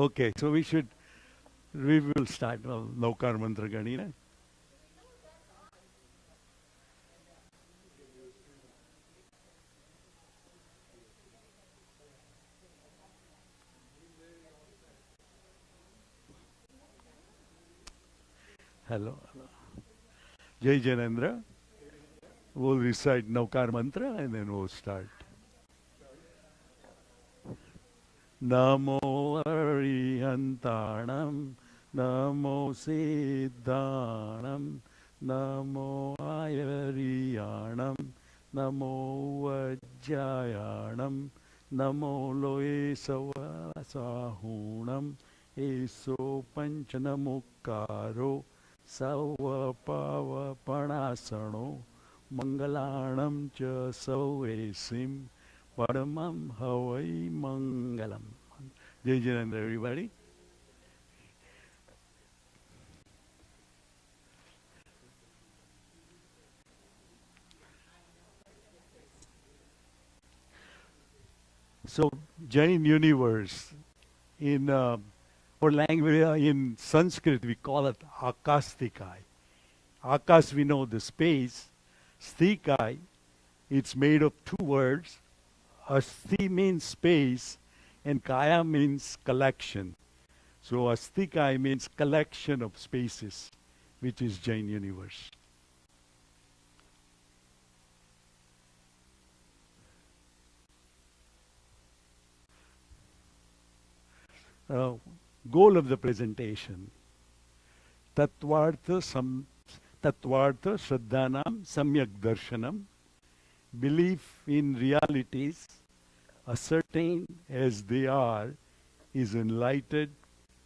Okay, so we will start Naukar Mantra Ganina. Hello. Jai Janendra. We'll recite Naukar Mantra and then we'll start. Namo Arihantanam, Namo Siddhanam, Namo Ayariyanam, Namo Vajjayanam, Namo Loe Sahunam, Eso Panchanamukaro, Savapava Panasano, Mangalanam Cha Sauesim, Paramam Havai Mangalam. Jai Janendra, everybody. So, Jain universe, in our language, in Sanskrit, we call it Akastikai. Akas, we know the space. Stikai, it's made of two words. Asti means space, and Kaya means collection. So Astikai means collection of spaces, which is Jain universe. Uh, Goal of the presentation. Tattvartha Shraddhanam Samyak Darshanam. Belief in realities, ascertain as they are, is enlightened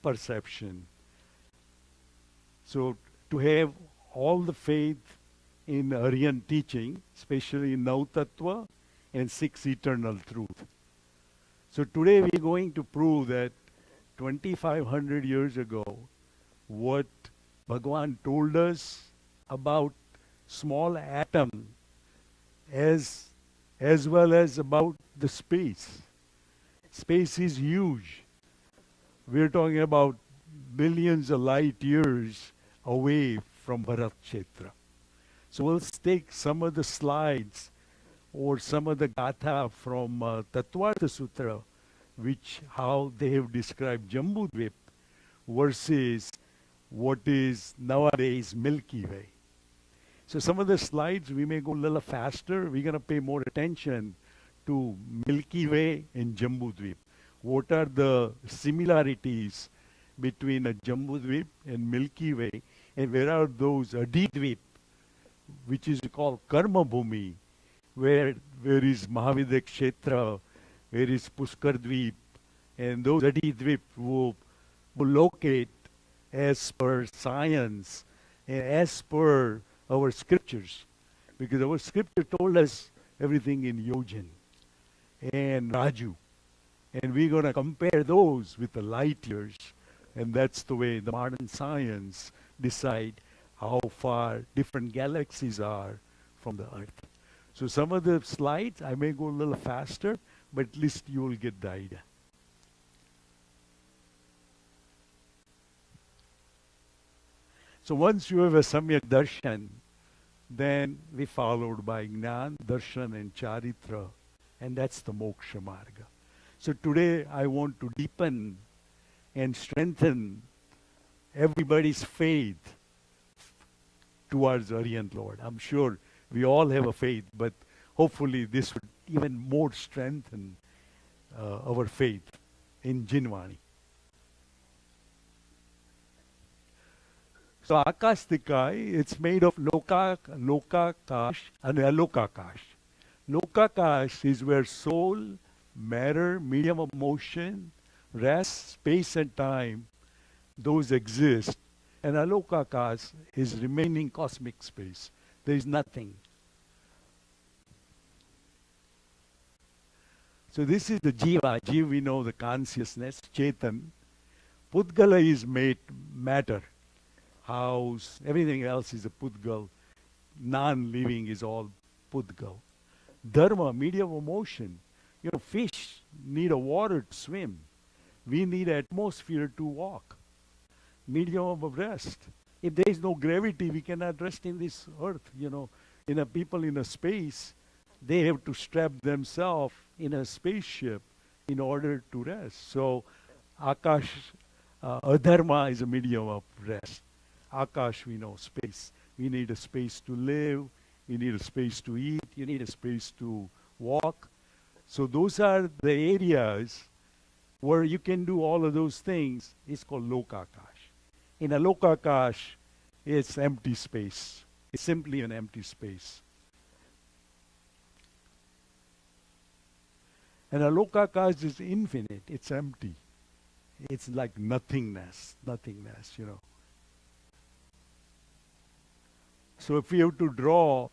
perception. So to have all the faith in Aryan teaching, especially in Nautattva and six eternal truth. So today we're going to prove that 2500 years ago, what Bhagwan told us about small atom as well as about the space. Space is huge. We're talking about billions of light years away from Bharat Kshetra. So we'll take some of the slides or some of the gatha from Tattvartha Sutra, which how they have described Jambu Dweep versus what is nowadays Milky Way. So some of the slides we may go a little faster. We're going to pay more attention to Milky Way and Jambu Dweep. What are the similarities between a Jambu Dweep and Milky Way, and where are those Adi Dweep, which is called Karma Bhumi, where is Mahavidya Kshetra, where is Pushkar Dweep, and those Adi Dweep will locate as per science and as per our scriptures, because our scripture told us everything in Yojin and Raju, and we're going to compare those with the light years, and that's the way the modern science decide how far different galaxies are from the Earth. So some of the slides I may go a little faster, but at least you will get the idea. So once you have a Samyak Darshan, then we followed by Gnan, Darshan and Charitra, and that's the Moksha Marga. So today I want to deepen and strengthen everybody's faith towards Aryan Lord. I'm sure we all have a faith, but hopefully this would even more strengthen our faith in Jinvani. So Akastikai, it's made of Lokakash and Alokakash. Lokakash is where soul, matter, medium of motion, rest, space and time, those exist. And Alokakash is remaining cosmic space. There is nothing. So this is the Jiva. Jiva, we know the consciousness, Chetan. Pudgala is made matter. House, everything else is a Pudgal. Non-living is all Pudgal. Dharma, medium of motion. You know, fish need a water to swim. We need atmosphere to walk, medium of rest. If there is no gravity, we cannot rest in this earth. People in a space, they have to strap themselves in a spaceship in order to rest. So, Akash, Adharma is a medium of rest. Akash, we know, space. We need a space to live. We need a space to eat. You need a space to walk. So those are the areas where you can do all of those things. It's called Lokakash. In a Lokakash, it's empty space. It's simply an empty space. And a Lokakash is infinite. It's empty. It's like nothingness. So if we have to draw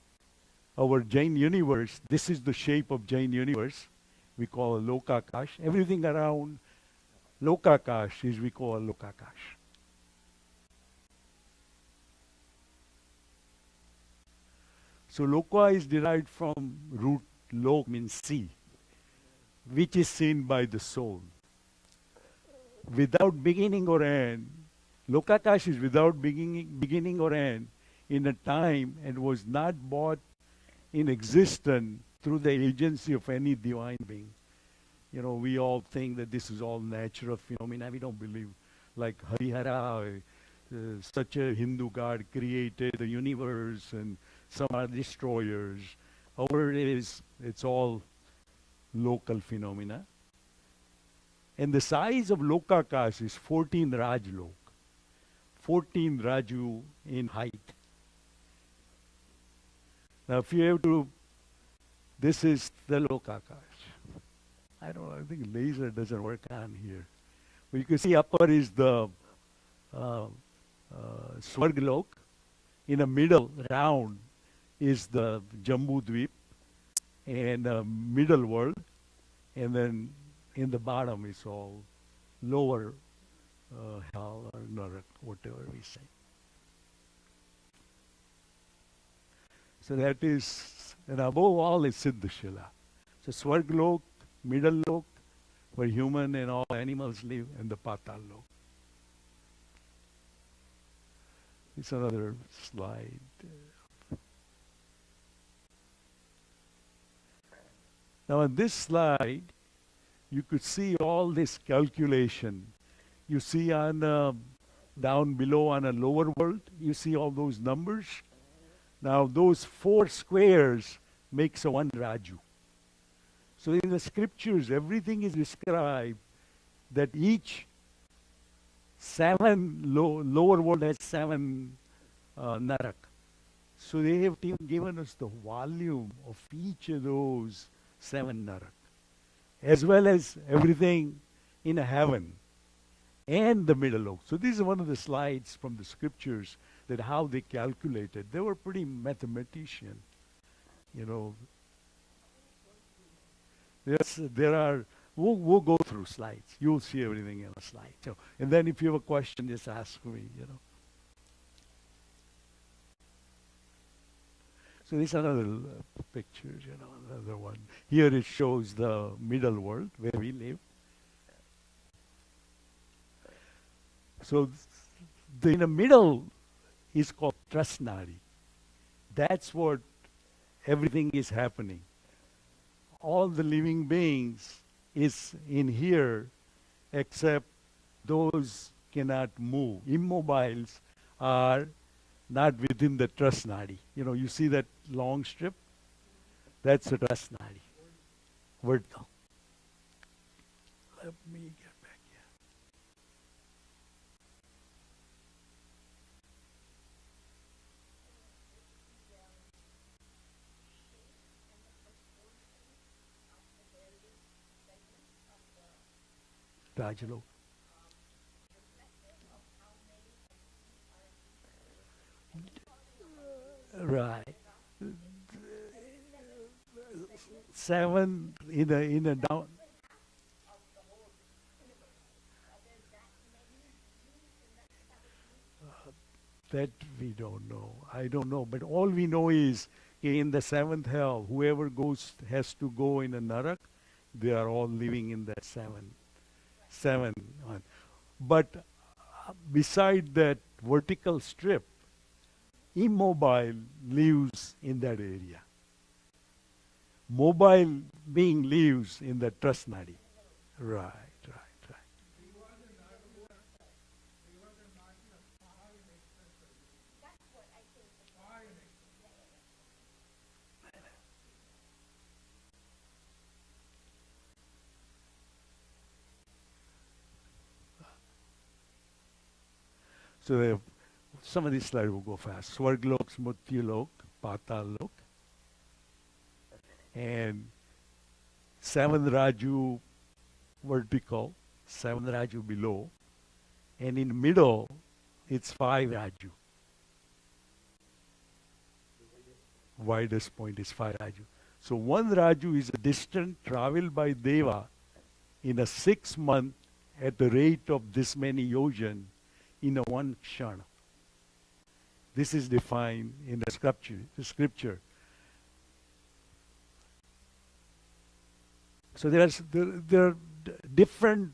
our Jain universe, this is the shape of Jain universe. We call a Lokakash. Everything around Lokakash is we call a Lokakash. So Loka is derived from root lok, means see, which is seen by the soul. Without beginning or end, Lokakash is without beginning or end in a time and was not brought in existence through the agency of any divine being. We all think that this is all natural phenomena. We don't believe like Harihara, such a Hindu god created the universe and some are destroyers. It's all local phenomena. And the size of Lokakash is 14 Rajlok, 14 Raju in height. Now, if you have to, this is the Lokakash. I think laser doesn't work on here. But you can see upper is the Swarglok. In the middle, round, is the Jambu Dweep and middle world. And then in the bottom is all lower hell or Narak, whatever we say. So that is, and above all is Siddhashila. So Swarglok, middle lok, where human and all animals live, and the Patal lok. It's another slide. Now on this slide, you could see all this calculation. You see on down below on a lower world, you see all those numbers. Now those 4 squares makes a 1 Raju. So in the scriptures, everything is described that each 7 lower world has 7 Narak. So they have given us the volume of each of those 7 Narak, as well as everything in heaven and the middle lok. So this is one of the slides from the scriptures that how they calculated. They were pretty mathematician, Yes, there are. We'll go through slides. You'll see everything in a slide. So, and then if you have a question, just ask me. So this is another picture. Another one. Here it shows the middle world where we live. So in the middle is called Trasnari. That's what everything is happening. All the living beings is in here except those cannot move. Immobiles are not within the Trasnari. You see that long strip? That's the Trasnari. Vertical. Let me get back here. Rajalo. Right. 7 in a down. That we don't know. I don't know. But all we know is in the 7th hell, whoever has to go in a Narak, they are all living in that 7 7. But beside that vertical strip, immobile lives in that area. Mobile being lives in the trust nadi. Right, right, right. So some of these slides will go fast. Swarglok, Smutyalok, Patalok, and 7 Raju vertical, 7 Raju below, and in middle, it's 5 Raju. Widest point is 5 Raju. So 1 Raju is a distance traveled by Deva in a 6 month at the rate of this many yojan in a 1 kshana. This is defined in the scripture. So there are different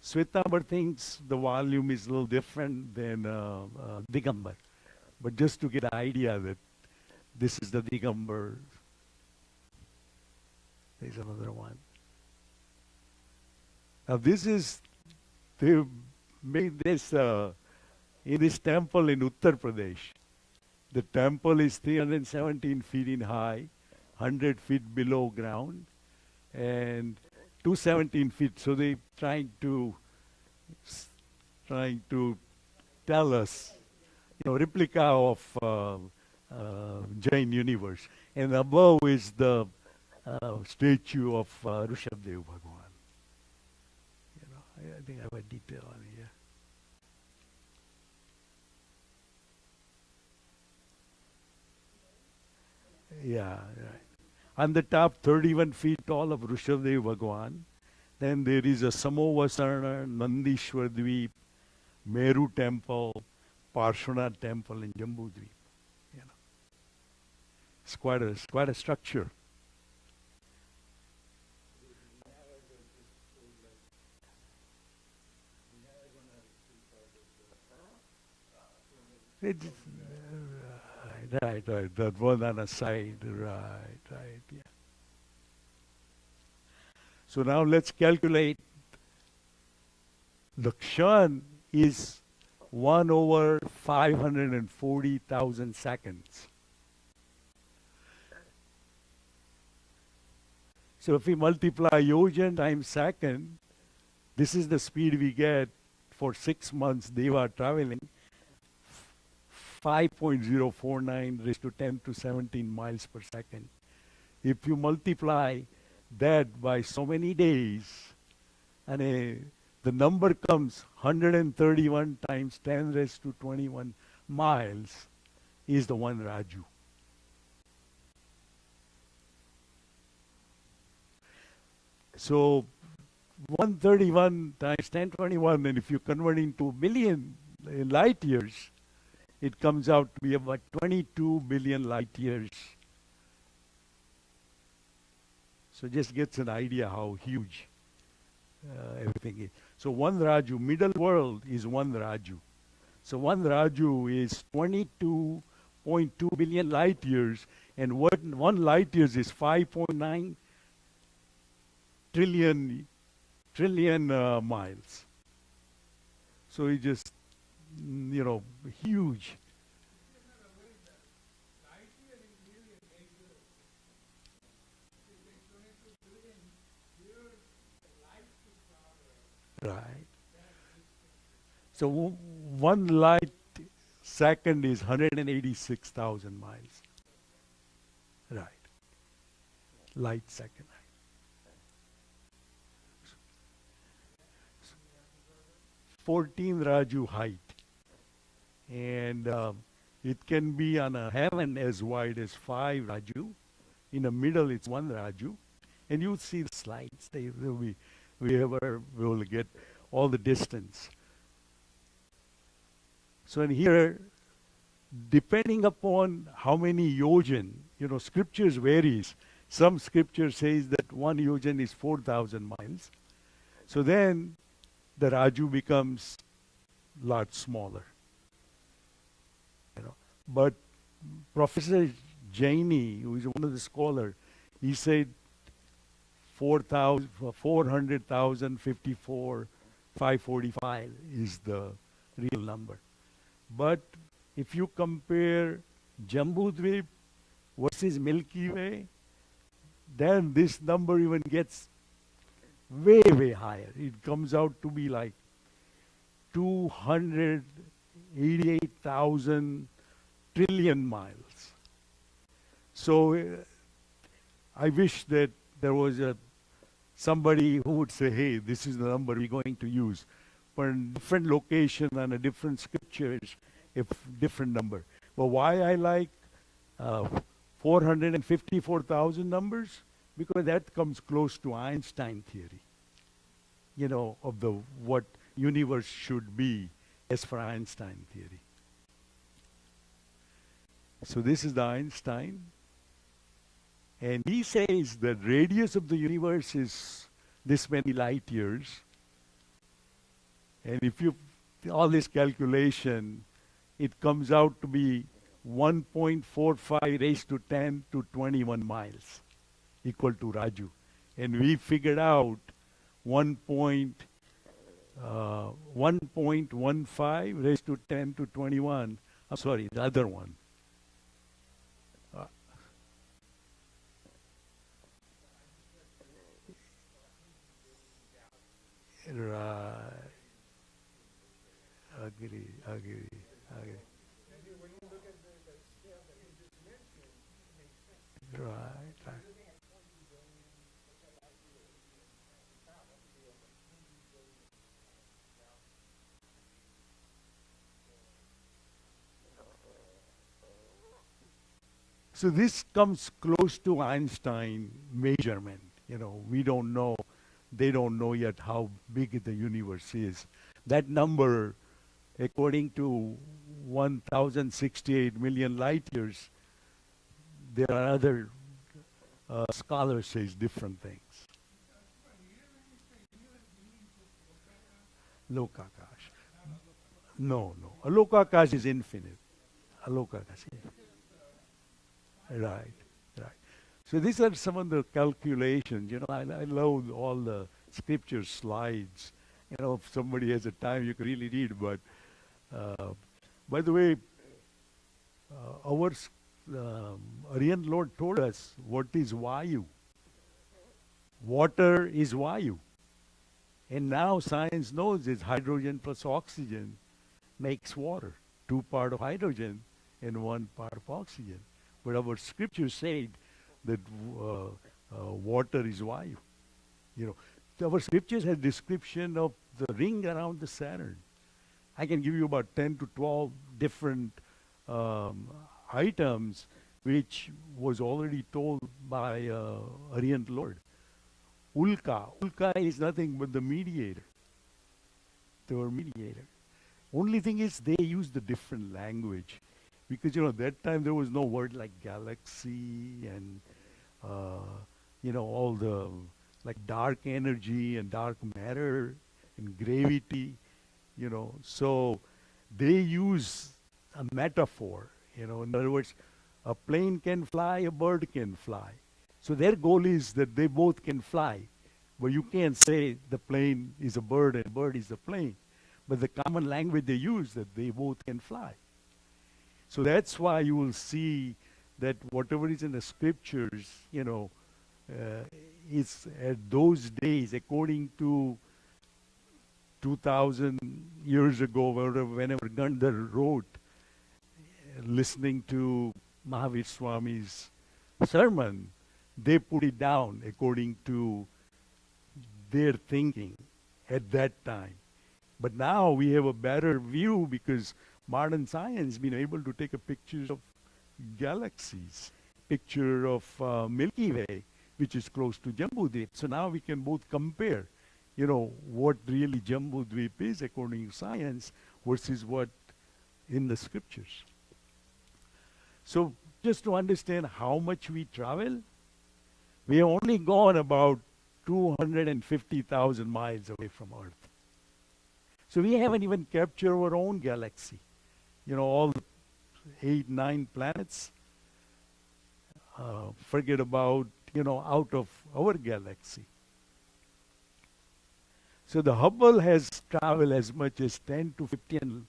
Svetambar things. The volume is a little different than Digambar. But just to get an idea that this is the Digambar. There's another one. Now they made this in this temple in Uttar Pradesh. The temple is 317 feet in high, 100 feet below ground, and 217 feet. So they trying to tell us, replica of Jain universe. And above is the statue of Rishabdev Bhagwan. I think I have a detail on here. Yeah, right. On the top, 31 feet tall of Rishabdev Bhagwan. Then there is a Samovasarana, Nandishwar Dweep, Meru temple, Paryushan temple in Jambu Dweep. It's quite a structure. It's, right. That one on the side. Right. Yeah. So now let's calculate. The kshan is 1 over 540,000 seconds. So if we multiply yojan times second, this is the speed we get for 6 months Deva traveling. 5.049 raised to 10 to 17 miles per second. If you multiply that by so many days, and the number comes 131 times 10 raised to 21 miles is the 1 Raju. So 131 times 1021, and if you convert into million light years, it comes out to be about 22 billion light years. So just gets an idea how huge everything is. So 1 Raju, middle world is 1 Raju. So 1 Raju is 22.2 billion light years, and 1 light years is 5.9 trillion miles. So it's just, huge. Right. So 1 light second is 186,000 miles. Right. Light second. 14 Raju height. And it can be on a heaven as wide as 5 Raju. In the middle, it's 1 Raju. And you'll see the slides. We will get all the distance. So in here, depending upon how many yojan, scriptures varies. Some scripture says that 1 yojan is 4,000 miles. So then the Raju becomes lot smaller. You know. But Professor Jaini, who is one of the scholars, he said 400,054, 545 is the real number. But if you compare Jambu Dweep versus Milky Way, then this number even gets way, way higher. It comes out to be like 288,000 trillion miles. So I wish that there was somebody who would say, hey, this is the number we're going to use. For a different location and a different scriptures, a different number. But why I like 454,000 numbers? Because that comes close to Einstein theory, you know, of the what universe should be as for Einstein theory. So this is the Einstein. And he says the radius of the universe is this many light years. And if you all this calculation, it comes out to be 1.45 raised to 10 to 21 miles, equal to Raju. And we figured out 1.15 raised to 10 to 21. I'm sorry, the other one. Right. Agree. Right. So this comes close to Einstein measurement. You know, we don't know, they don't know yet how big the universe is. That number, according to 1,068 million light years, there are other scholars says different things. Lokakash. No. Alokakash is infinite. Alokakash. Right. So these are some of the calculations. You know, I love all the scripture slides. You know, if somebody has a time, you can really read. But by the way, our Aryan Lord told us what is Vayu. Water is Vayu. And now science knows is hydrogen plus oxygen makes water. 2 parts of hydrogen and 1 part of oxygen. But our scripture said that water is Vayu. You know, our scriptures have description of the ring around the Saturn. I can give you about 10 to 12 different items which was already told by Aryan Lord. Ulka is nothing but the mediator. They were mediator. Only thing is they used a different language. Because, you know, that time there was no word like galaxy and, you know, all the, like dark energy and dark matter and gravity, you know. So they use a metaphor, you know. In other words, a plane can fly, a bird can fly. So their goal is that they both can fly. But you can't say the plane is a bird and a bird is a plane. But the common language they use that they both can fly. So that's why you will see that whatever is in the scriptures, you know, is at those days, according to 2,000 years ago, whenever Gandhar wrote, listening to Mahavir Swami's sermon, they put it down according to their thinking at that time. But now we have a better view because modern science has been able to take a picture of galaxies, picture of Milky Way, which is close to Jambu Dweep. So now we can both compare, you know, what really Jambu Dweep is according to science versus what in the scriptures. So just to understand how much we travel, we have only gone about 250,000 miles away from Earth. So we haven't even captured our own galaxy. All the 8, 9 planets. Forget about, out of our galaxy. So the Hubble has traveled as much as 10 to 15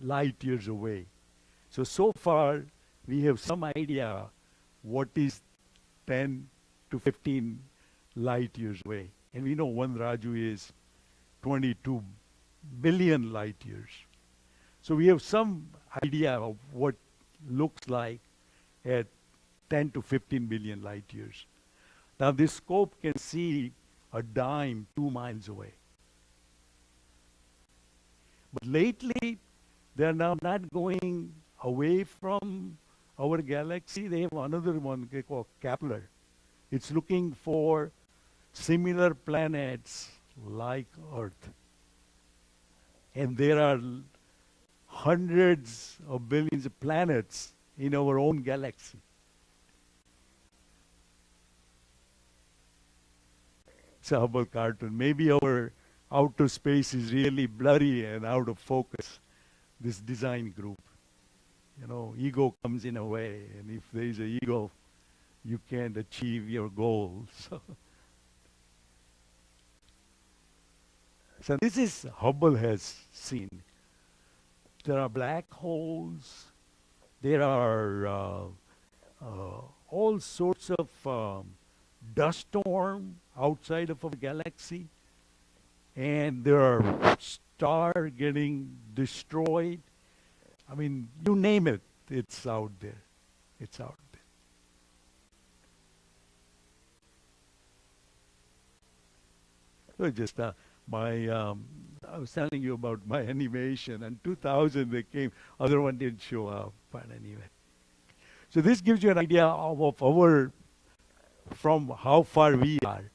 light years away. So far, we have some idea what is 10 to 15 light years away. And we know one Raju is 22 billion light years. So we have some idea of what looks like at 10 to 15 billion light years. Now this scope can see a dime 2 miles away. But lately, they are now not going away from our galaxy. They have another one called Kepler. It's looking for similar planets like Earth. And there are hundreds of billions of planets in our own galaxy. It's a Hubble cartoon. Maybe our outer space is really blurry and out of focus, this design group. Ego comes in a way, and if there is an ego, you can't achieve your goals. So this is Hubble has seen. There are black holes. There are all sorts of dust storm outside of our galaxy. And there are stars getting destroyed. I mean, you name it, it's out there. It's out there. So just I was telling you about my animation. In 2000 they came, other one didn't show up, but anyway. So this gives you an idea of from how far we are.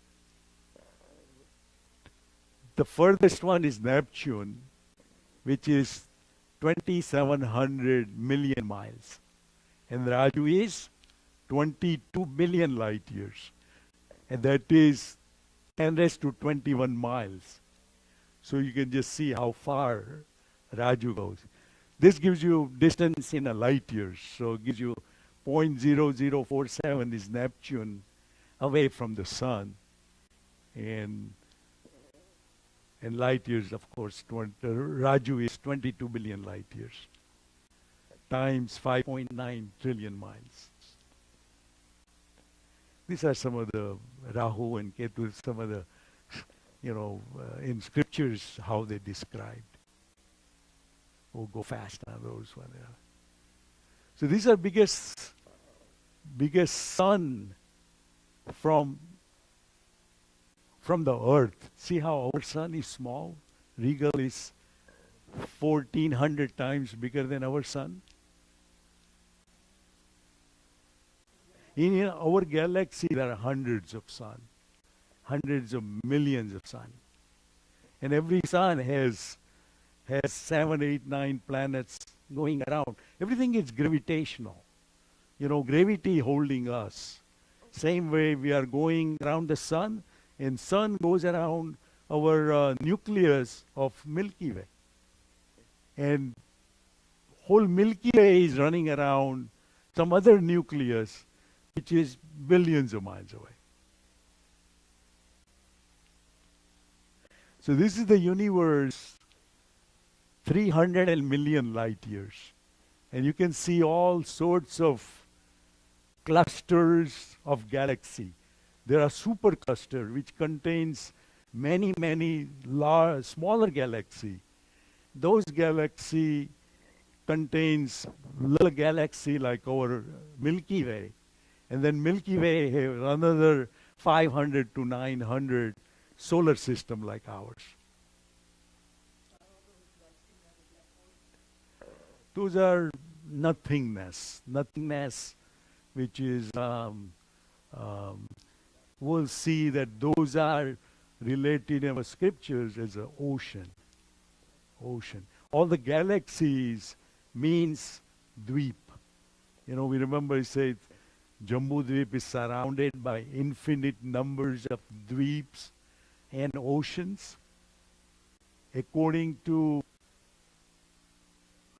The furthest one is Neptune, which is 2,700 million miles. And Raju is 22 billion light years. And that is 10 raised to 21 miles. So you can just see how far Raju goes. This gives you distance in a light years. So it gives you 0.0047 is Neptune away from the sun. And light years, of course, Raju is 22 billion light years times 5.9 trillion miles. These are some of the Rahu and Ketu, some of the, in scriptures, how they described. We'll go fast on those ones. Yeah. So these are biggest sun from the earth. See how our sun is small? Regal is 1,400 times bigger than our sun. In our galaxy, there are hundreds of sun, hundreds of millions of sun. And every sun has 7, 8, 9 planets going around. Everything is gravitational. Gravity holding us. Same way we are going around the sun, and sun goes around our nucleus of Milky Way. And whole Milky Way is running around some other nucleus which is billions of miles away. So this is the universe, 300 million light years. And you can see all sorts of clusters of galaxy. There are supercluster which contains many, many smaller galaxy. Those galaxy contains little galaxy like our Milky Way. And then Milky Way has another 500 to 900 solar system like ours. Those are nothingness, which is, we'll see that those are related in our scriptures as an ocean. All the galaxies means dweep. We remember it says Jambu Dweep is surrounded by infinite numbers of dweeps and oceans. according to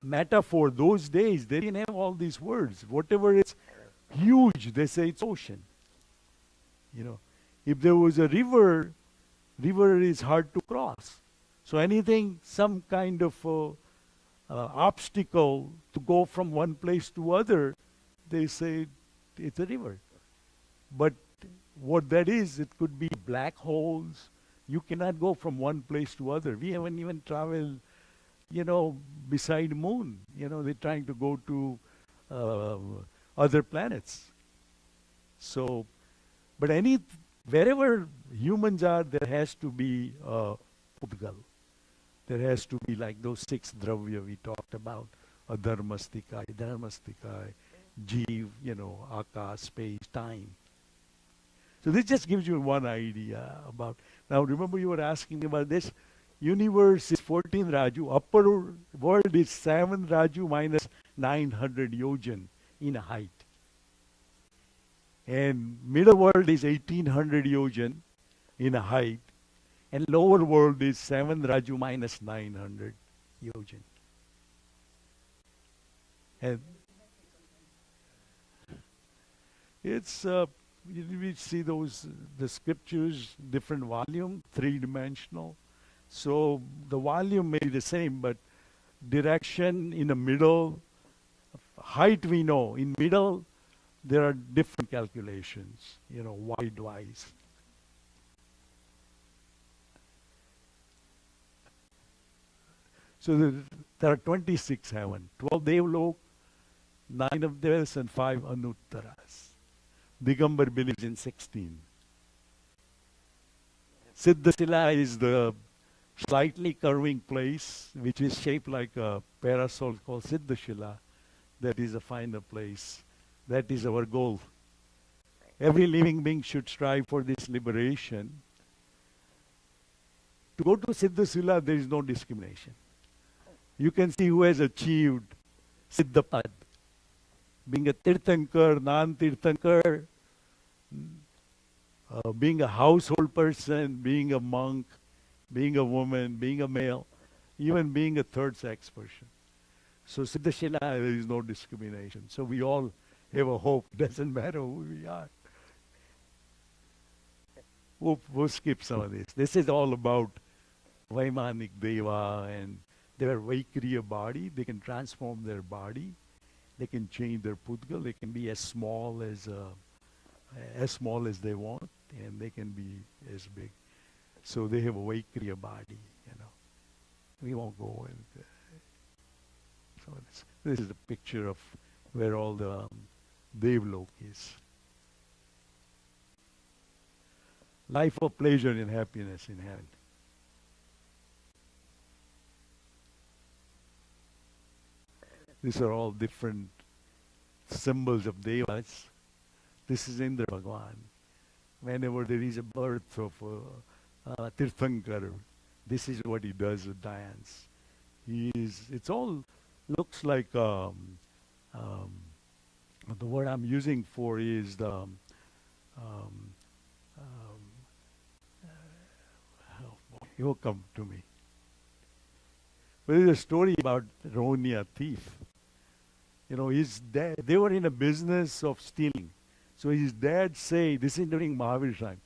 metaphor, those days, they didn't have all these words. Whatever is huge, they say it's ocean. You know, if there was a river, river is hard to cross. So anything, some kind of obstacle to go from one place to other, they say it's a river. But what that is, it could be black holes. You cannot go from one place to other. We haven't even traveled, beside moon. They're trying to go to uh, other planets. So, but wherever humans are, there has to be a Pudgal. There has to be like those six dravya we talked about, adharmastikai, dharmastikai, jeev, akash, space, time. So this just gives you one idea about. Now remember you were asking me about this. Universe is 14 Raju, upper world is 7 Raju minus 900 yojan in height. And middle world is 1800 yojan in height. And lower world is 7 Raju minus 900 yojan. And it's, we see the scriptures, different volume, three-dimensional. So the volume may be the same, but direction in the middle, height we know. In middle, there are different calculations, wide-wise. So there are 26 heaven, 12 Devlok, 9 of Devas and 5 Anuttaras. Digambar believes in 16. Siddhashila is the slightly curving place, which is shaped like a parasol called Siddhashila. That is a final place. That is our goal. Every living being should strive for this liberation. To go to Siddhashila, there is no discrimination. You can see who has achieved Siddhapad. Being a Tirthankar, non-Tirthankar, being a household person, being a monk, being a woman, being a male, even being a third sex person. So Siddhashila, there is no discrimination. So we all have a hope. Doesn't matter who we are. We'll skip some of this. This is all about Vaimanik Deva and their Vaikriya body. They can transform their body. They can change their Pudgal. They can be as small as they want, and they can be as big. So they have a Vaikriya body, We won't go into so this is a picture of where all the Devlok is. Life of pleasure and happiness in heaven. These are all different symbols of Devas. This is Indra Bhagwan. Whenever there is a birth of Tirthankar, this is what he does with dance. It's all looks like, the word I'm using for is it will come to me. But there's a story about Ronia thief. His dad, they were in a business of stealing. So his dad said, this is during Mahavir time,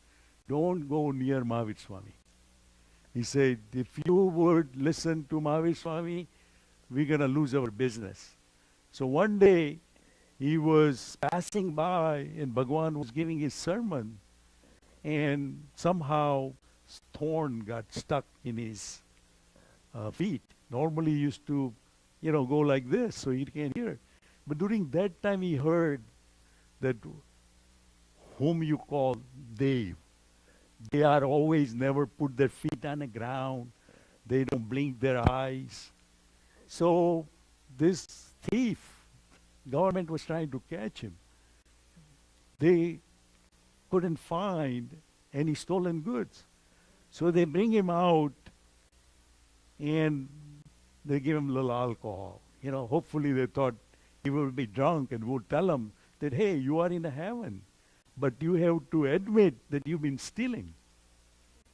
don't go near Mahavir Swami. He said, if you would listen to Mahavir Swami, we're going to lose our business. So one day, he was passing by and Bhagwan was giving his sermon, and somehow thorn got stuck in his feet. Normally he used to, go like this so he can't hear. But during that time he heard that whom you call Dev, they are always never put their feet on the ground. They don't blink their eyes. So this thief, government was trying to catch him. They couldn't find any stolen goods. So they bring him out and they give him a little alcohol. Hopefully they thought he will be drunk and would tell him that, hey, you are in heaven, but you have to admit that you've been stealing.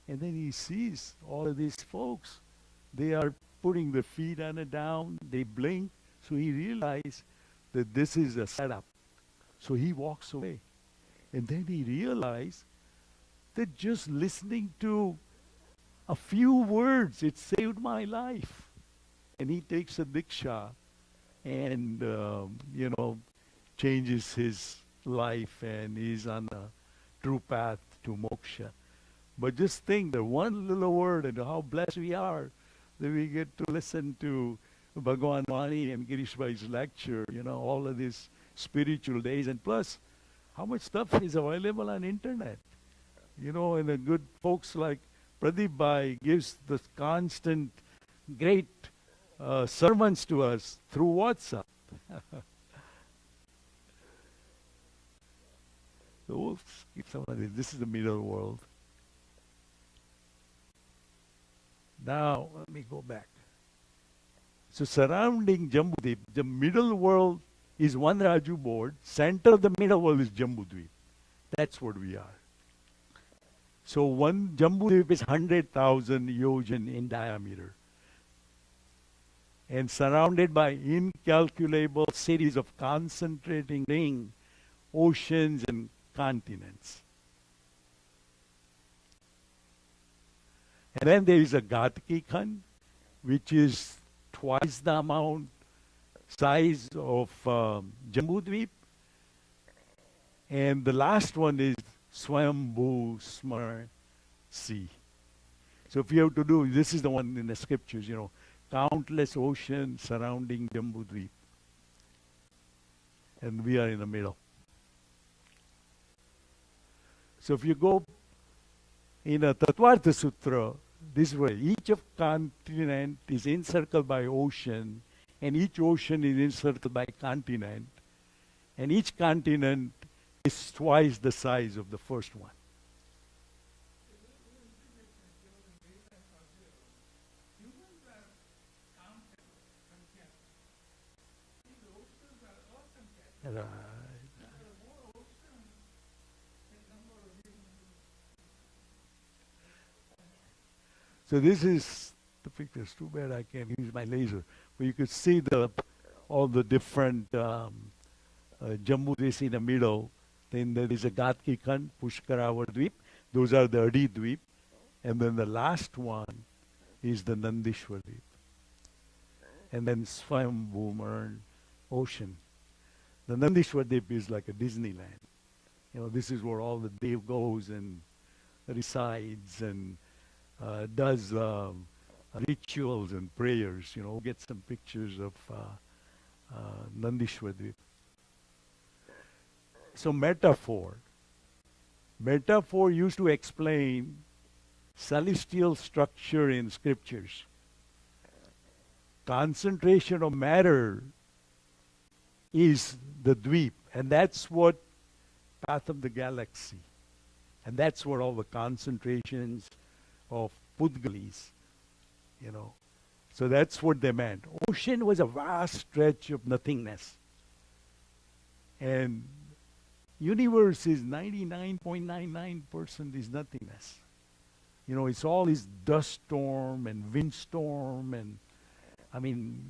And then he sees all of these folks They are putting their feet on it down. They blink. So he realized that this is a setup. So he walks away. And then he realized that just listening to a few words, it saved my life. And he takes a diksha and, changes his life, and he's on a true path to moksha. But just think that one little word and how blessed we are that we get to listen to Bhagwan Wani and Girishbhai's lecture, all of these spiritual days. And plus, how much stuff is available on internet. And the good folks like Pradeep Bhai gives the constant great sermons to us through WhatsApp. So we'll skip some of this. This is the middle world. Now, let me go back. So surrounding Jambu Dweep, the middle world is one Raju board. Center of the middle world is Jambu Dweep. That's what we are. So one Jambu Dweep is 100,000 yojan in diameter, and surrounded by incalculable cities of concentrating ring, oceans and continents. And then there is a Gatki Khand, which is twice the amount size of Jambu Dweep. And the last one is Swayambhu Smar Sea. So if you have to do, this is the one in the scriptures, countless oceans surrounding Jambu Dweep. And we are in the middle. So if you go in a Tattvartha Sutra, this way, each of continent is encircled by ocean, and each ocean is encircled by continent, and each continent is twice the size of the first one. Right. So this is the picture. It's too bad I can't use my laser, but you could see all the different Jambu Dweep in the middle. Then there is a Gatki Khand, Pushkaravar Dweep. Those are the Adi Dweep. And then the last one is the Nandishwar Dweep. And then Swayambhu Ocean. The Nandishwar Dweep is like a Disneyland. This is where all the Dev goes and resides and does rituals and prayers. Get some pictures of Nandishwar Dweep. So metaphor used to explain celestial structure in scriptures. Concentration of matter is the dweep, and that's what path of the galaxy. And that's where all the concentrations of Pudgalis, So that's what they meant. Ocean was a vast stretch of nothingness. And universe is 99.99% is nothingness. It's all this dust storm and windstorm, and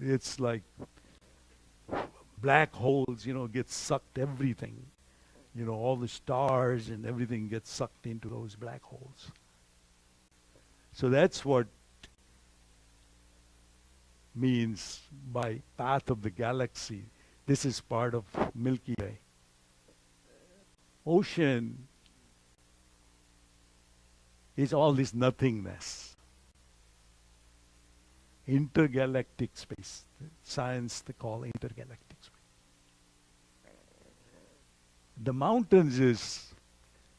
it's like black holes, get sucked everything. All the stars and everything gets sucked into those black holes. So that's what means by path of the galaxy. This is part of Milky Way. Ocean is all this nothingness. Intergalactic space. Science they call intergalactic space. The mountains is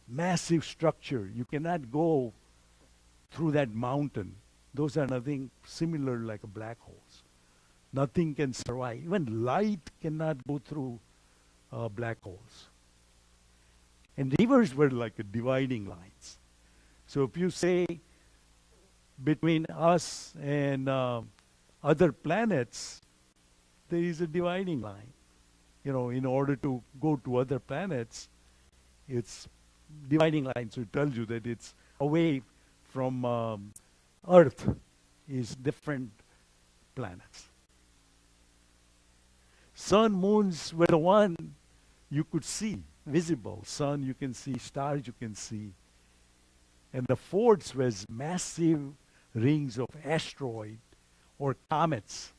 massive structure. You cannot go through that mountain. Those are nothing similar like a black holes. Nothing can survive. Even light cannot go through black holes. And rivers were like a dividing lines. So if you say between us and other planets, there is a dividing line. In order to go to other planets, it's dividing line. So it tells you that it's away from Earth. is different planets. Sun, moons were the one you could see, visible. Sun you can see, stars you can see. And the fourth was massive rings of asteroid or comets,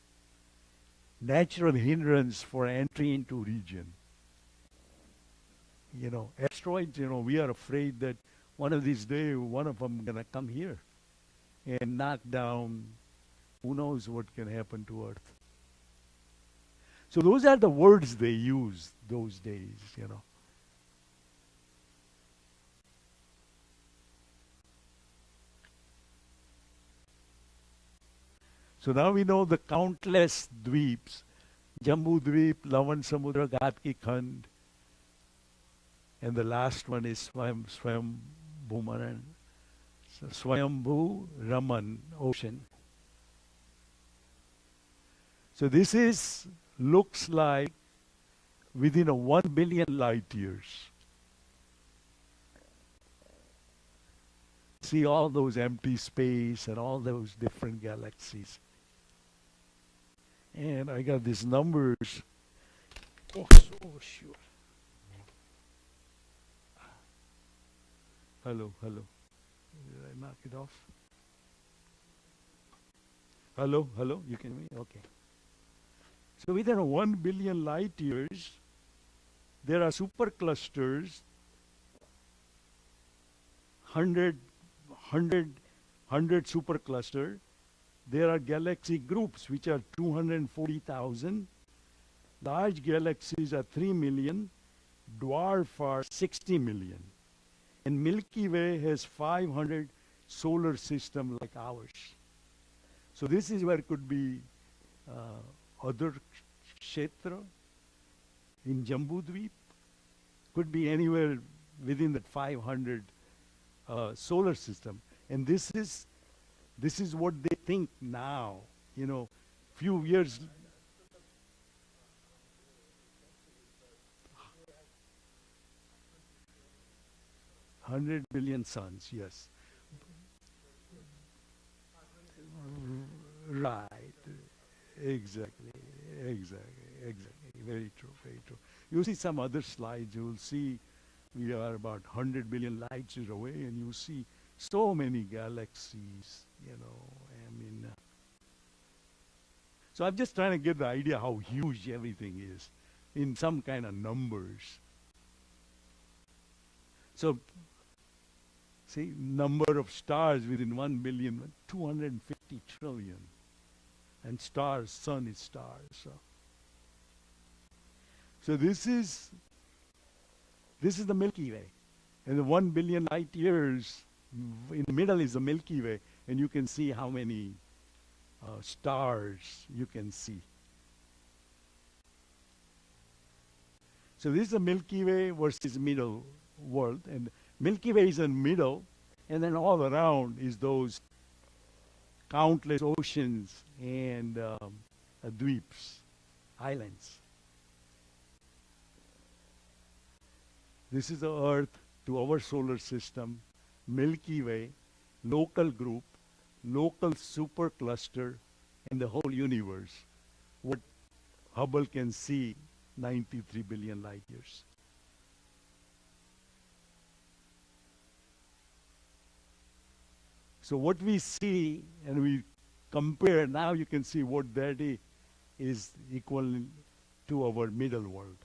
natural hindrance for entry into region. Asteroids, we are afraid that one of these days, one of them gonna come here and knock down, who knows what can happen to Earth. So those are the words they used those days. So now we know the countless dweeps, Jambu Dweep, Lavan Samudra, Ghatki Khand, and the last one is Swayambhu Raman Ocean. So this looks like within 1 billion light years. See all those empty space and all those different galaxies. And I got these numbers. Oh, sure. Hello. Did I knock it off? Hello. You can hear me? Okay. So within 1 billion light years, there are superclusters, 100 supercluster. There are galaxy groups which are 240,000. Large galaxies are 3 million. Dwarf are 60 million. And Milky Way has 500 solar system like ours. So this is where it could be other kshetra in Jambu Dweep. Could be anywhere within that 500 solar system. And this is what they think now. Few years. 100 billion suns, yes. Right. Exactly. Very true. You see some other slides, you will see we are about 100 billion light years away, and you see so many galaxies, so I'm just trying to get the idea how huge everything is in some kind of numbers. So, see, number of stars within 1 billion, 250 trillion. And stars, sun is stars. So this is the Milky Way. And the 1 billion light years, in the middle is the Milky Way, and you can see how many stars you can see. So this is the Milky Way versus middle world, and Milky Way is in the middle, and then all around is those countless oceans and dweeps, islands. This is the Earth to our solar system, Milky Way, local group, local supercluster, and the whole universe. What Hubble can see, 93 billion light years. So what we see and we compare, now you can see what that is equal to our middle world.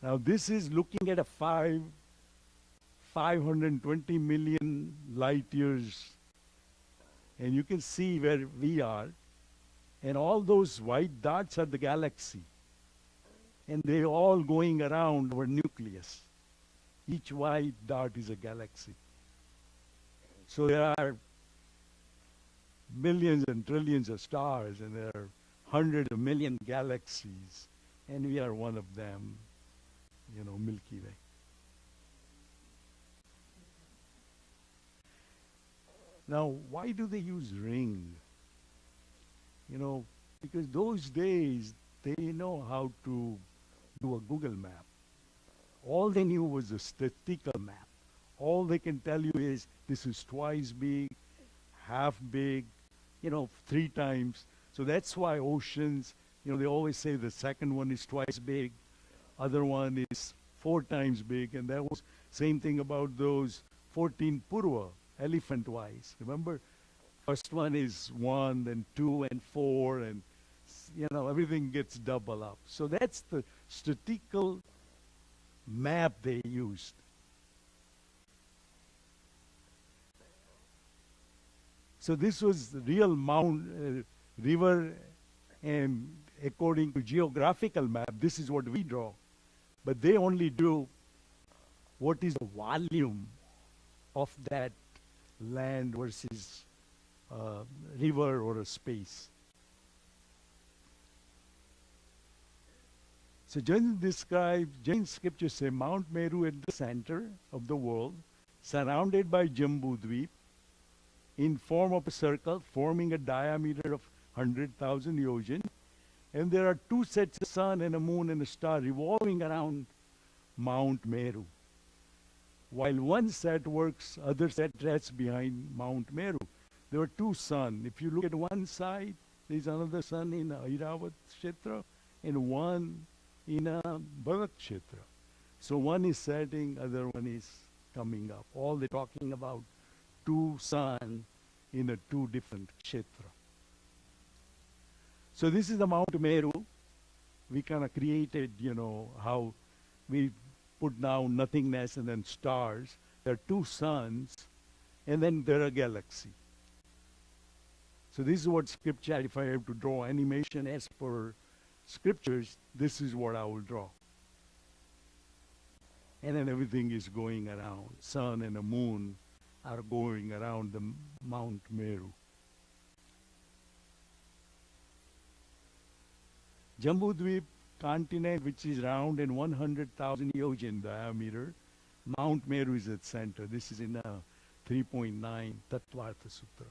Now this is looking at a 520 million light years, and you can see where we are, and all those white dots are the galaxy, and they're all going around our nucleus. Each white dot is a galaxy. So there are millions and trillions of stars, and there are hundreds of million galaxies, and we are one of them, Milky Way. Now, why do they use ring? Because those days, they know how to do a Google map. All they knew was a statistical map. All they can tell you is this is twice big, half big, 3 times. So that's why oceans, they always say the second one is twice big, other one is 4 times big, and that was same thing about those 14 purva, elephant-wise. Remember, first one is 1, then 2 and 4, and everything gets double up. So that's the statistical map they used. So this was the real river, and according to geographical map, this is what we draw. But they only drew what is the volume of that land versus river or a space. So Jain scriptures say Mount Meru at the center of the world, surrounded by Jambu Dweep, in form of a circle, forming a diameter of 100,000 yojin. And there are 2 sets of sun and a moon and a star revolving around Mount Meru. While one set works, other set rests behind Mount Meru. There are 2 suns. If you look at one side, there is another sun in Airavat Kshetra and one in Bharat Kshetra. So one is setting, other one is coming up. All they're talking about 2 sun in a 2 different kshetra. So this is the Mount Meru. We kind of created, how we put now nothingness and then stars. There are 2 suns, and then there are galaxy. So this is what scripture, if I have to draw animation as per scriptures, this is what I will draw. And then everything is going around. Sun and the moon are going around the Mount Meru. Jambu Dweep continent, which is round and 100,000 yojin diameter. Mount Meru is at center. This is in 3.9 Tattvartha Sutra.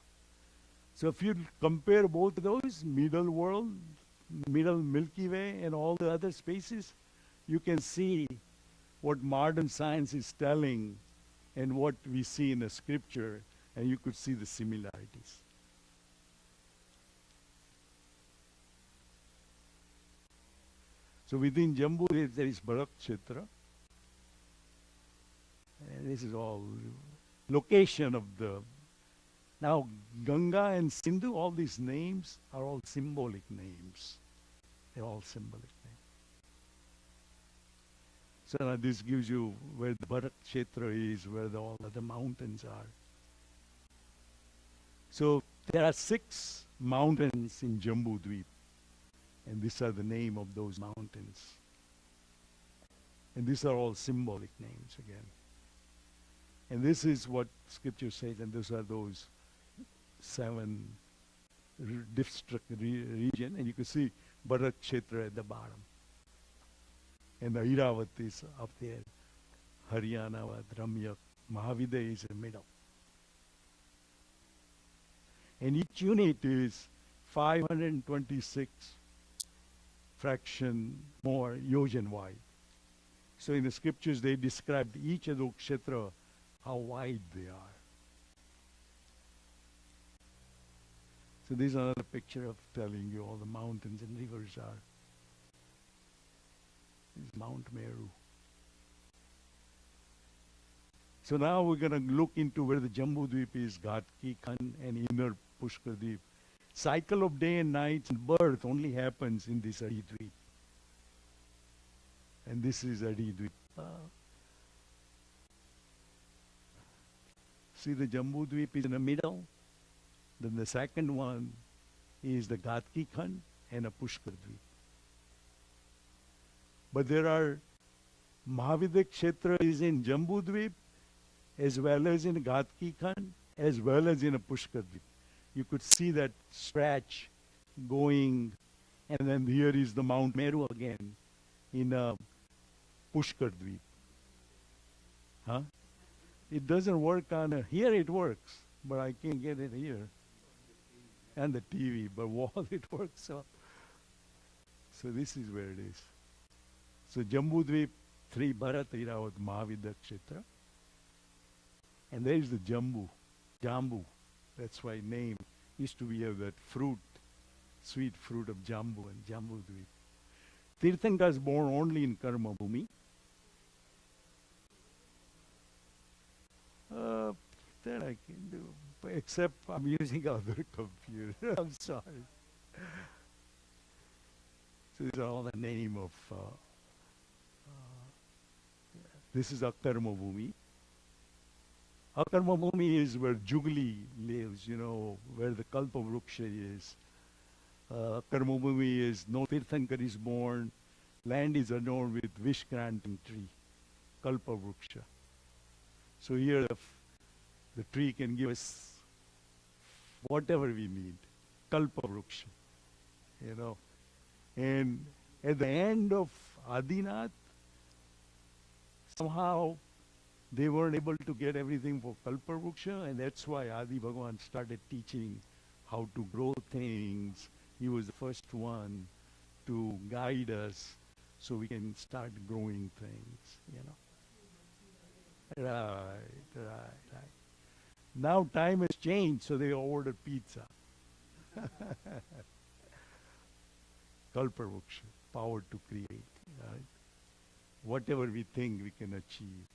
So if you compare both of those, middle world, middle Milky Way, and all the other spaces, you can see what modern science is telling and what we see in the scripture, and you could see the similarities. So within Jambu there is Bharat Kshetra. And this is all location of the... Now Ganga and Sindhu, all these names are all symbolic names. They're all symbolic names. So now this gives you where the Bharat Kshetra is, where all other mountains are. So there are 6 mountains in Jambu Dweep. And these are the name of those mountains. And these are all symbolic names again. And this is what scripture says, and these are those 7 district region, and you can see Bharat Kshetra at the bottom. And the Airavat is up there. Haryana, Ramyak, Mahavidya is in the middle. And each unit is 526 fraction more yojan wide. So in the scriptures they described each of those kshetra, how wide they are. So this is another picture of telling you all the mountains and rivers are. This is Mount Meru. So now we're going to look into where the Jambu Dweep is, Ghatki, Khan, and inner Pushkar Dweep. Cycle of day and night and birth only happens in this Adi Dweep. And this is Adi Dweep. See, the Jambu Dweep is in the middle. Then the second one is the Ghatki Khan and a Pushkar Dweep. But there are Mahavidya Kshetra is in Jambu Dweep, as well as in Ghatki Khan, as well as in a Pushkar Dweep. You could see that stretch going, and then here is the Mount Meru again in a Pushkar Dweep. Huh? It doesn't work on here it works, but I can't get it here. And the TV, but wall it works. So this is where it is. So Jambu Dweep, 3 Bharat, Airavat, Mahavidya Kshetra. And there is the Jambu. That's why name used to be of that fruit, sweet fruit of Jambu and Jambu Dweep. Tirthankara is born only in Karma Bhumi. That I can do, except I'm using other computer. I'm sorry. So these are all the name of. This is Akarma Bhumi. Akarma Bhumi is where Jugli lives, where the Kalpa Vruksha is. Akarma Bhumi is no Tirthankar is born. Land is adorned with Vishkrantam tree, Kalpa Vruksha. So here the tree can give us whatever we need, Kalpa Vruksha, And at the end of Adinath, somehow they weren't able to get everything for Kalpa Vruksha, and that's why Adi Bhagavan started teaching how to grow things. He was the first one to guide us so we can start growing things, Right. Now time has changed, so they order pizza. Kalpa Vruksha, power to create, right? Whatever we think we can achieve.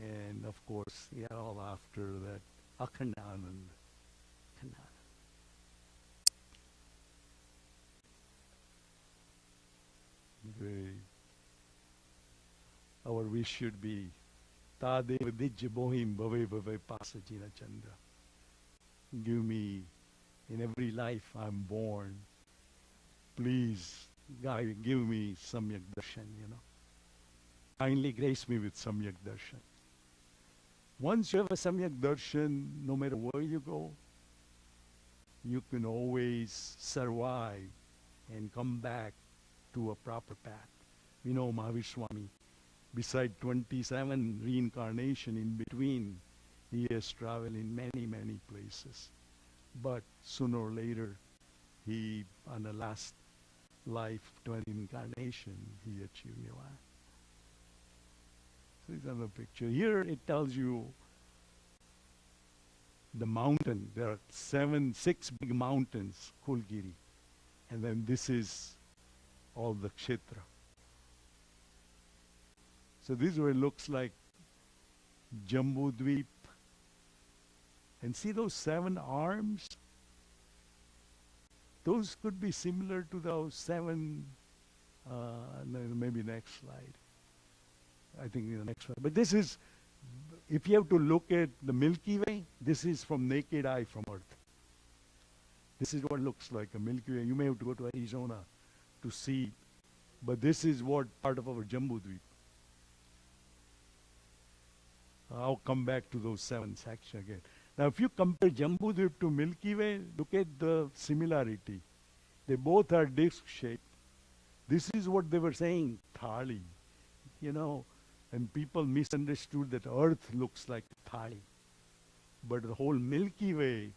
And of course, all after that, Akhandanand. Our wish should be Tadeva Dijya Bohim Bhave Bhave Pasajina Chandra. Give me, in every life I'm born, please, guide, give me Samyak Darshan, Kindly grace me with Samyak Darshan. Once you have a Samyak Darshan, no matter where you go, you can always survive and come back to a proper path. We know Mahavir Swami, beside 27 reincarnation in between, he has traveled in many, many places. But sooner or later, he, on the last life, 20 incarnation, he achieved Nirvana. So this is another picture. Here it tells you the mountain. There are 6 big mountains, Kulgiri. And then this is all the kshetra. So this is what it looks like, Jambu Dweep. And see those 7 arms? Those could be similar to those 7, maybe next slide. I think in the next one. But this is, if you have to look at the Milky Way, this is from naked eye from Earth. This is what looks like a Milky Way. You may have to go to Arizona to see, but this is what part of our Jambu Dweep. I'll come back to those 7 sections again. Now, if you compare Jambu Dweep to Milky Way, look at the similarity. They both are disc shaped. This is what they were saying, thali. And people misunderstood that Earth looks like thali. But the whole Milky Way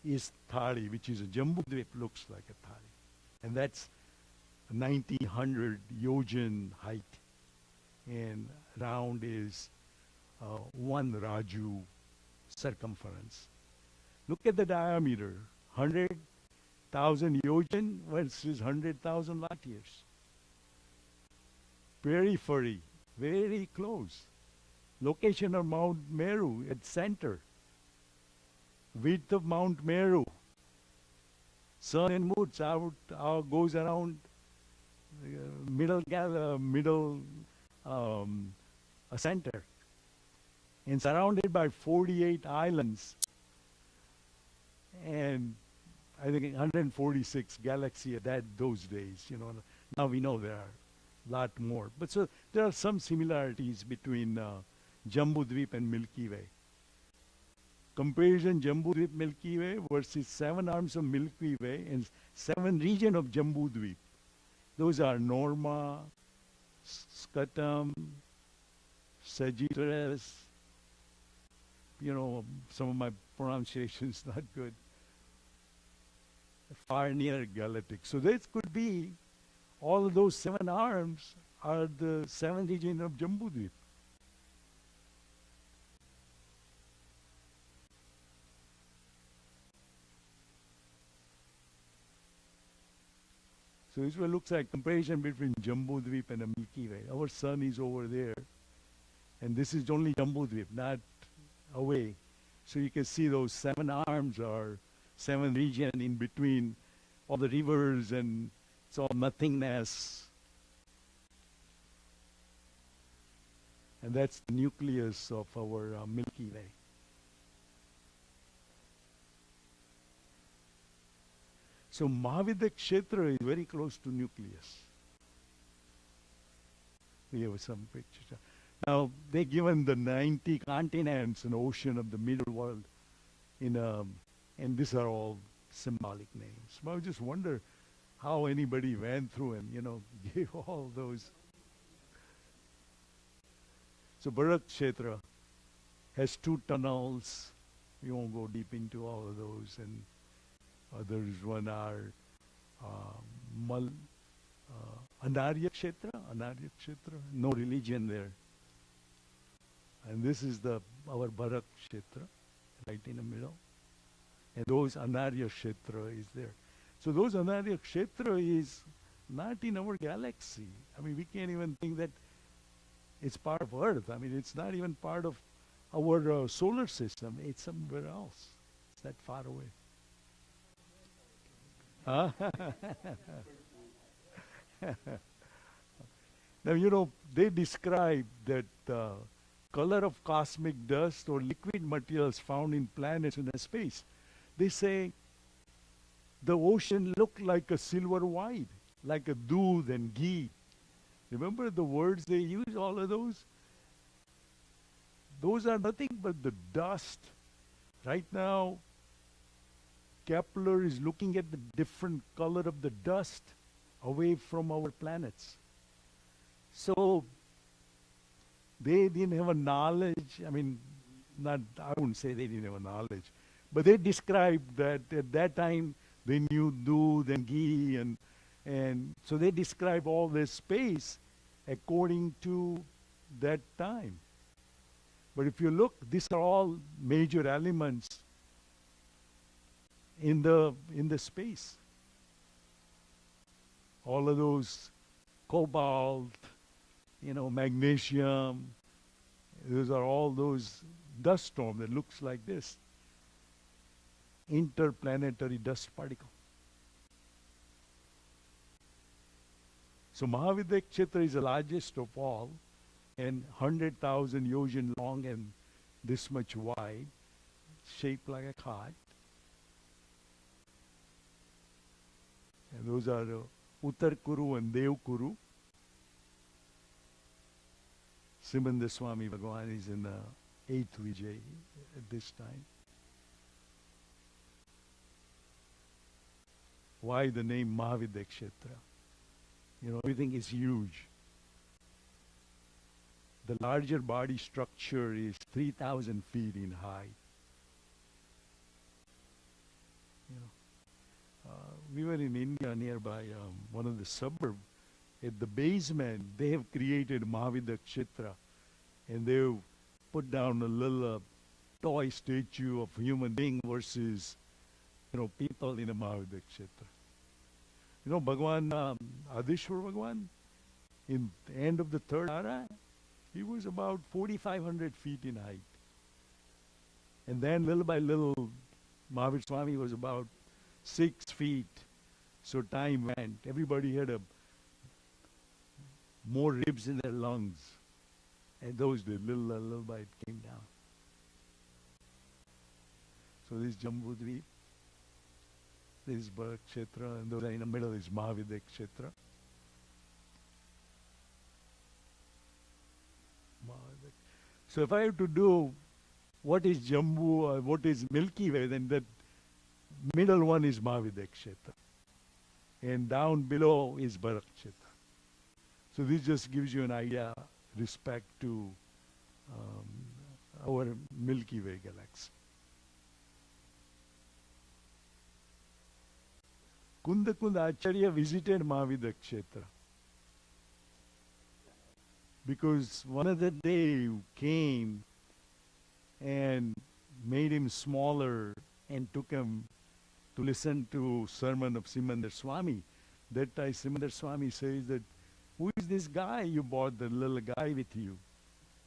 is thali, which is a Jambu Dweep looks like a thali. And that's 1900 yojan height. And round is 1 Raju circumference. Look at the diameter, 100,000 yojan versus 100,000 light years. Periphery, very close. Location of Mount Meru at center. Width of Mount Meru. Sun and moon goes around middle center. And surrounded by 48 islands. And I think 146 galaxies at those days. Now we know there are a lot more. But so there are some similarities between Jambu Dweep and Milky Way. Comparison Jambu Dweep Milky Way versus 7 arms of Milky Way and 7 regions of Jambu Dweep. Those are Norma, Scutum, Sagittarius. Some of my pronunciation is not good. Far near galactic. So this could be, all of those 7 arms are the 7 regions of Jambu Dweep. So this one looks like comparison between Jambu Dweep and the Milky Way. Our sun is over there, and this is only Jambu Dweep, not away. So you can see those 7 arms or 7 region in between all the rivers, and it's all nothingness. And that's the nucleus of our Milky Way. So Mahavidya Kshetra is very close to nucleus. We have some pictures. Now, they're given the 90 continents and ocean of the middle world and these are all symbolic names. But I just wonder how anybody went through and, gave all those. So Bharat Kshetra has 2 tunnels. We won't go deep into all of those. And others one are Anarya Kshetra, no religion there. And this is our Bharat Kshetra, right in the middle. And those Anarya Kshetra is there. So those Anarya Kshetra is not in our galaxy. I mean, we can't even think that it's part of Earth. I mean, it's not even part of our solar system. It's somewhere else. It's that far away. Huh? Now, they describe that color of cosmic dust or liquid materials found in planets in space. They say the ocean looked like a silver white, like a doodh and ghee. Remember the words they use, all of those? Those are nothing but the dust. Right now, Kepler is looking at the different color of the dust away from our planets. So they didn't have a knowledge. I mean, I wouldn't say they didn't have a knowledge, but they described that at that time they knew doodh and ghee, and so they describe all this space according to that time. But if you look, these are all major elements in the space. All of those cobalt, magnesium, those are all those dust storms that looks like this. Interplanetary dust particle. So Mahavidya Kshetra is the largest of all, and 100,000 yojan long and this much wide, shaped like a heart. And those are Uttar Kuru and Dev Kuru. Simandha Swami Bhagavan is in the 8th Vijay at this time. Why the name Mahavidya Kshetra? Everything is huge. The larger body structure is 3,000 feet in height. We were in India nearby one of the suburbs. At the basement, they have created Mahavidya Kshetra, and they've put down a little toy statue of human being versus, people in a Mahavidya Kshetra. Bhagwan, Adishwar Bhagwan, in the end of the 3rd era, he was about 4,500 feet in height. And then little by little, Mahavir Swami was about 6 feet. So time went. Everybody had more ribs in their lungs. And those did, little by it came down. So this is Jambu Dweep. This is Bharat Kshetra, and those in the middle is Mahavidya Kshetra. So if I have to do what is Jambu or what is Milky Way, then that middle one is Mahavidya Kshetra. And down below is Bharat Kshetra. So this just gives you an idea respect to our Milky Way galaxy. Kunda Acharya visited Mahavidya Kshetra because one of the day came and made him smaller and took him to listen to sermon of Simandhar Swami. That time Simandar Swami says that, who is this guy you brought, the little guy with you?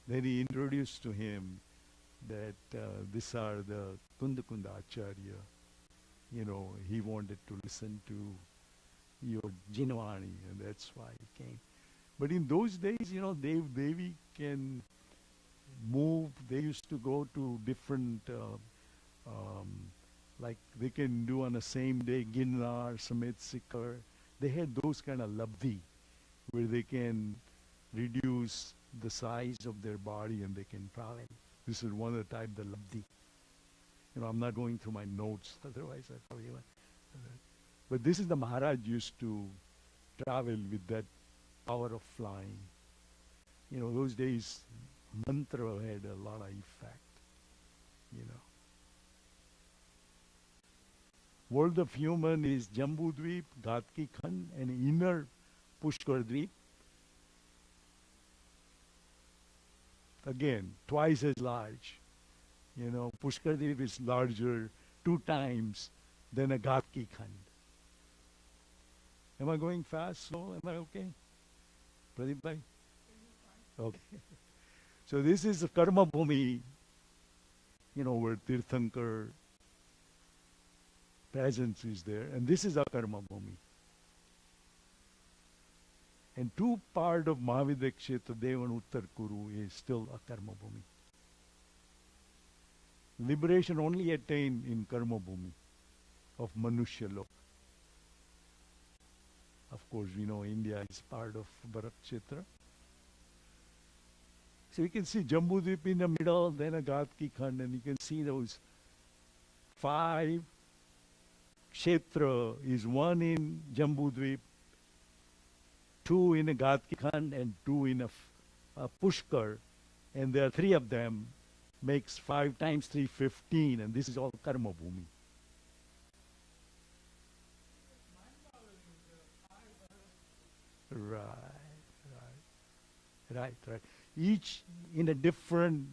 Then he introduced to him that these are the Kundakunda Acharya. You know, he wanted to listen to your Jinwani, and that's why he came. But in those days, you know, Devi can move. They used to go to different, like they can do on the same day, Ginnar, Samet Sikar. They had those kind of labdhi where they can reduce the size of their body and they can travel. This is one of the type, the labdhi. You know, I'm not going through my notes, otherwise I probably would. But this is the Maharaj used to travel with that power of flying. You know, those days, mantra had a lot of effect, you know. World of human is Jambu Dweep, Ghatki Khand, and inner Pushkar Dweep. Again, twice as large. You know, Pushkar Dweep is larger 2 times than a Ghatki Khand. Am I going fast, slow? Am I okay? Pradeep bhai? Okay. So this is a Karma Bhumi, you know, where Tirthankar presence is there. And this is a Karma Bhumi. And 2 part of Mahavidya Kshetra, Devan Uttar Kuru, is still a Karma Bhumi. Liberation only attained in Karma Bhumi of Manushya Lok. Of course, we know India is part of Bharat Kshetra. So you can see Jambu Dweep in the middle, then a Ghatki Khand, and you can see those 5 Kshetra is 1 in Jambu Dweep, 2 in a Ghatki Khand, and 2 in a Pushkar. And there are 3 of them, makes 5 times 3, 15, and this is all Karma Bhumi. Right. Each in a different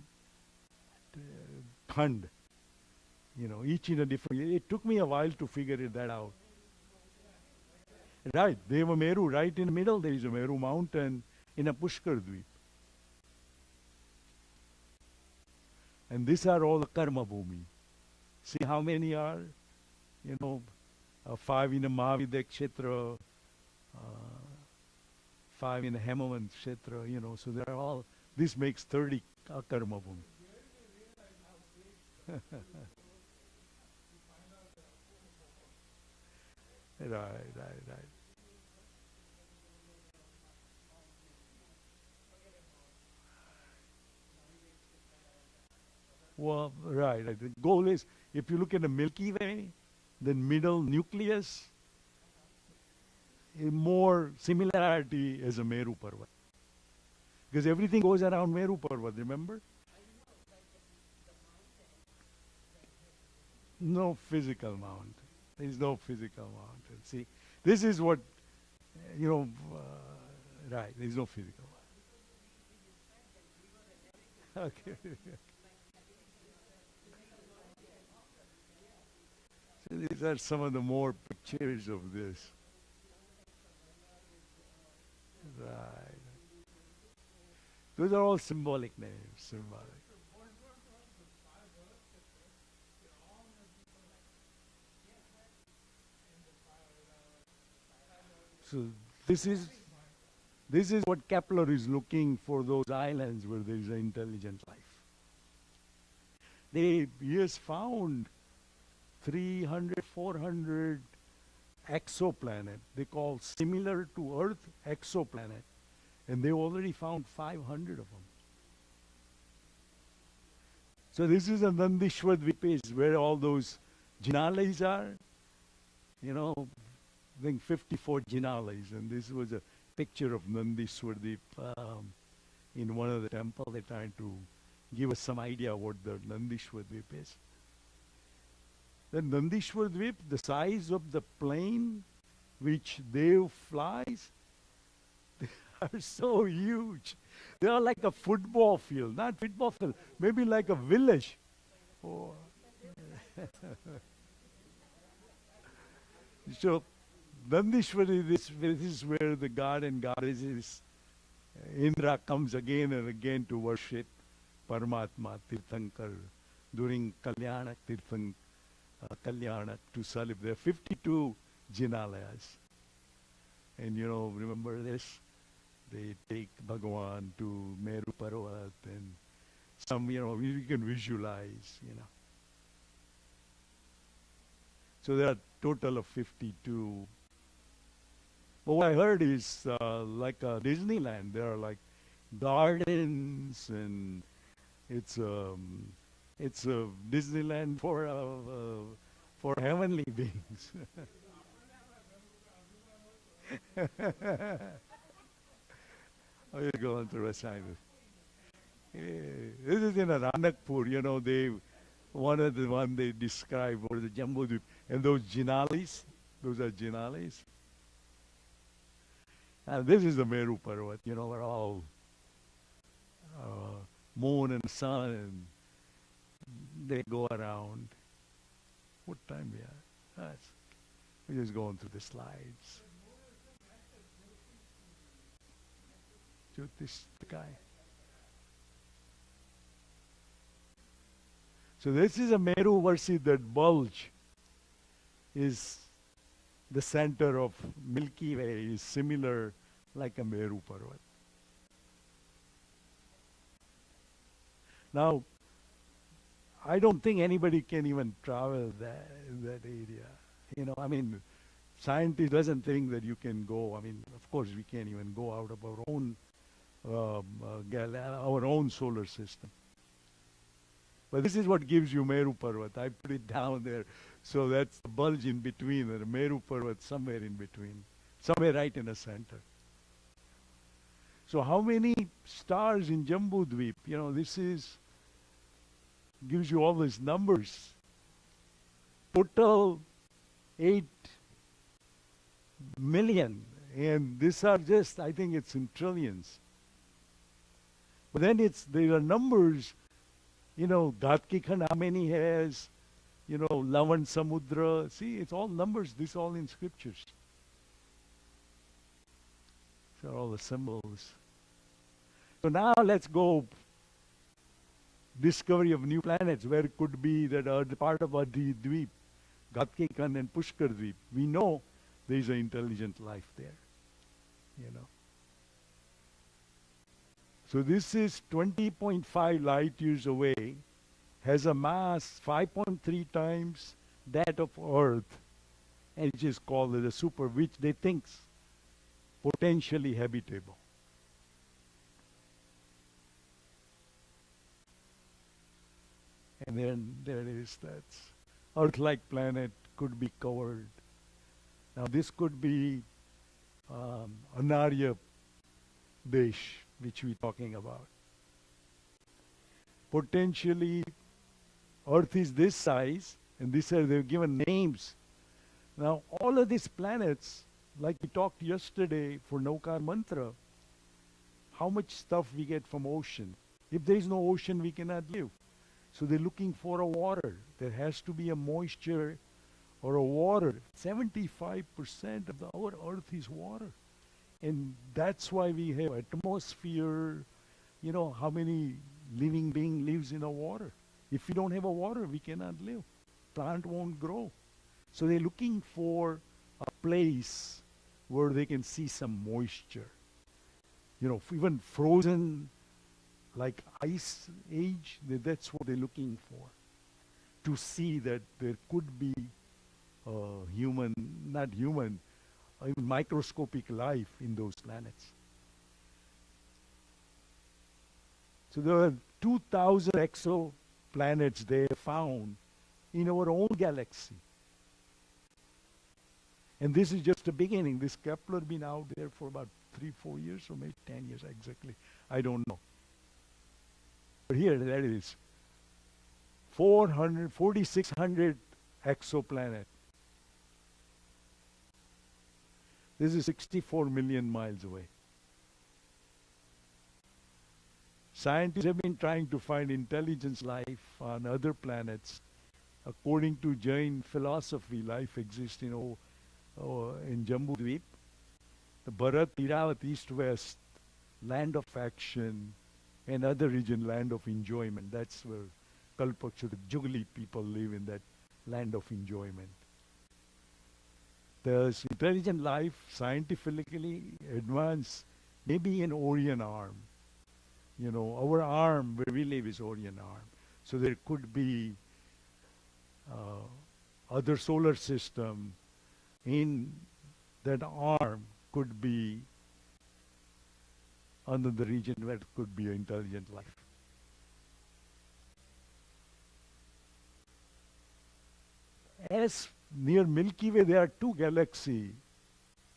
khand. You know, each in a different. It took me a while to figure that out. Right, Deva Meru, right in the middle there is a Meru mountain in a Pushkar Dweep. And these are all Karma Bhumi. See how many are? You know, 5 in a Mahavidya Kshetra, 5 in a Hemavant Kshetra, you know, so they are all, this makes 30 Karma Bhumi. Right. Well, right. The goal is, if you look at the Milky Way, the middle nucleus, more similarity as a Meru Parvat. Because everything goes around Meru Parvat, remember? No physical mountain. There is no physical mountain. See, this is what, you know, right, there is no physical mountain. Okay. So these are some of the more pictures of this. Right. Those are all symbolic names, symbolic. So this is what Kepler is looking for, those islands where there is an intelligent life. He has found 300, 400 exoplanet. They call similar to Earth exoplanet. And they already found 500 of them. So this is a Nandishwar Dweep, where all those Jinalayas are. You know, I think 54 Jinalayas. And this was a picture of Nandishwar Dweep in one of the temples. They're trying to give us some idea what the Nandishwar Dweep is. The Nandishwar Dweep, the size of the plane which Dev flies, they are so huge. They are like a football field, not football field, maybe like a village. Oh. So Nandishwari, this is where the god and goddesses, Indra comes again and again to worship Paramatma, Tirthankar, during Kalyana to celebrate. There are 52 Jinalayas. And remember this? They take Bhagavan to Meru Parvat and some, you can visualize. So there are total of 52. But what I heard is like a Disneyland. There are like gardens, and it's a Disneyland for heavenly beings. Oh, you're going through a sign. This is in Ranakpur. One of the one they describe was the Jambu Dweep, and those Jinalis. Those are Jinalis. And this is the Meru Parvat, where all moon and sun, and they go around. What time we are? We're just going through the slides. This the guy. So this is a Meru Varsi. That bulge is the center of Milky Way, is similar like a Meru Parvat. Now, I don't think anybody can even travel that area. Scientist doesn't think that you can go. Of course, we can't even go out of our own solar system. But this is what gives you Meru Parvat. I put it down there. So that's the bulge in between, and Meru Parvat somewhere in between. Somewhere right in the center. So how many stars in Jambu Dweep? This gives you all these numbers. Total 8 million. And these are just, I think it's in trillions. But then there are numbers, Ghatki Khand, how many has, Lavan Samudra. See, it's all numbers, this all in scriptures. These are all the symbols. So now let's go discovery of new planets, where it could be that are the part of Adi Dweep, Ghatki Khand and Pushkar Dweep. We know there is an intelligent life there. So this is 20.5 light years away, has a mass 5.3 times that of Earth, and it is called the super, which they think potentially habitable. And then there it is, that's Earth-like planet could be covered. Now this could be Anarya Desh, which we're talking about. Potentially, Earth is this size, and they've given names. Now, all of these planets, like we talked yesterday for Naukar Mantra, how much stuff we get from ocean. If there is no ocean, we cannot live. So they're looking for a water. There has to be a moisture or a water. 75% of our Earth is water. And that's why we have atmosphere. How many living being lives in a water? If we don't have a water, we cannot live. Plant won't grow. So they're looking for a place where they can see some moisture. Even frozen, like ice age, that's what they're looking for. To see that there could be microscopic life in those planets. So there are 2,000 exoplanets they found in our own galaxy. And this is just the beginning. This Kepler been out there for about 3-4 years, or maybe 10 years exactly. I don't know. But here, that is 4,600 exoplanet. This is 64 million miles away. Scientists have been trying to find intelligence life on other planets. According to Jain philosophy, life exists in in Jambu Dweep, the Bharat, Iravat, East, West, land of action, and other region, land of enjoyment. That's where Kalpaksha, the Juggly people live in that land of enjoyment. There's intelligent life, scientifically advanced, maybe in Orion arm. You know, our arm where we live is Orion arm. So there could be other solar system in that arm could be under the region where it could be intelligent life. As near Milky Way, there are two galaxies,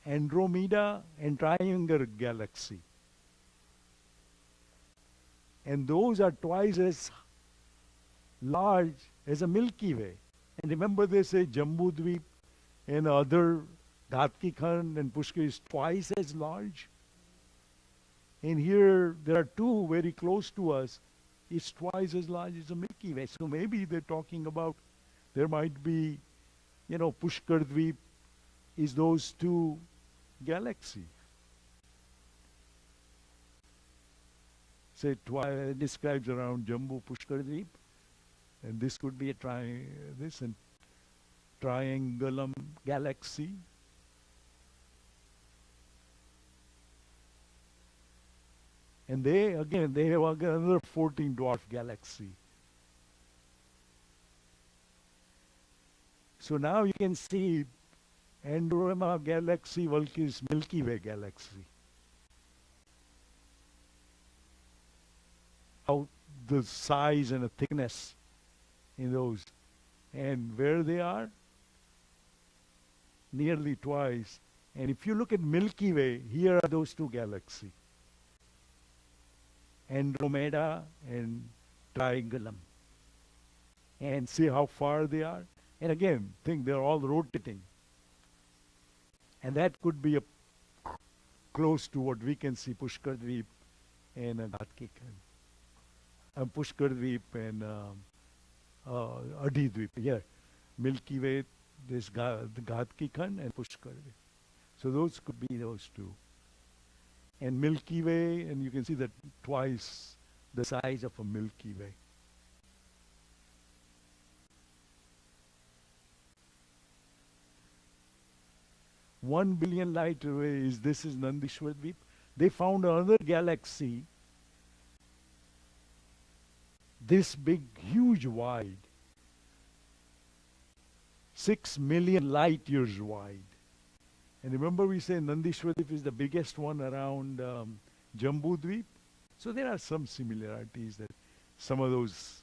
Andromeda and Triangular Galaxy. And those are twice as large as a Milky Way. And remember they say Jambu Dweep and other Ghatki Khand and Pushkar is twice as large. And here there are two very close to us. It's twice as large as a Milky Way. So maybe they're talking about there might be, you know, Pushkar Dweep is those two galaxies. Say describes around Jambu Pushkar Dweep, and this could be a triangulum galaxy. And they have another 14 dwarf galaxy. So now you can see Andromeda galaxy versus Milky Way galaxy. How the size and the thickness in those. And where they are? Nearly twice. And if you look at Milky Way, here are those two galaxies. Andromeda and Triangulum. And see how far they are. And again, think they're all rotating. And that could be close to what we can see, Pushkar Dweep and Ghatki Khand. Pushkar Dweep and Adi Dweep. Yeah, Milky Way, this Ghatki Khand and Pushkar Dweep. So those could be those two. And Milky Way, and you can see that twice the size of a Milky Way. One billion light away this is Nandishwar Dweep. They found another galaxy this big, huge wide. 6 million light years wide. And remember we say Nandishwar Dweep is the biggest one around Jambu Dweep. So there are some similarities that some of those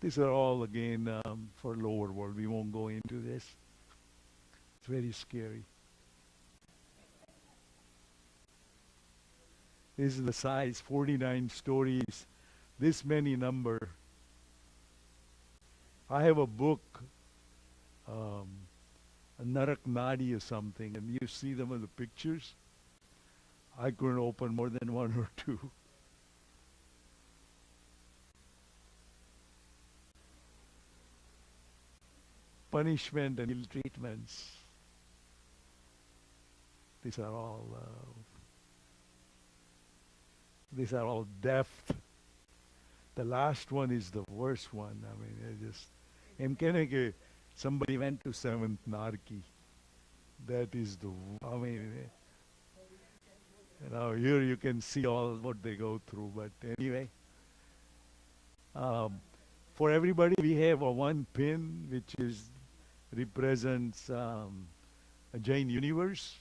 these are all again for lower world. We won't go into this. It's very scary. This is the size, 49 stories, this many number. I have a book, Narak Nadi or something, and you see them in the pictures. I couldn't open more than one or two. Punishment and ill treatments. These are all depth. The last one is the worst one. I mean, somebody went to 7th Narki. That is here you can see all what they go through. But anyway, for everybody we have one pin which represents a Jain universe.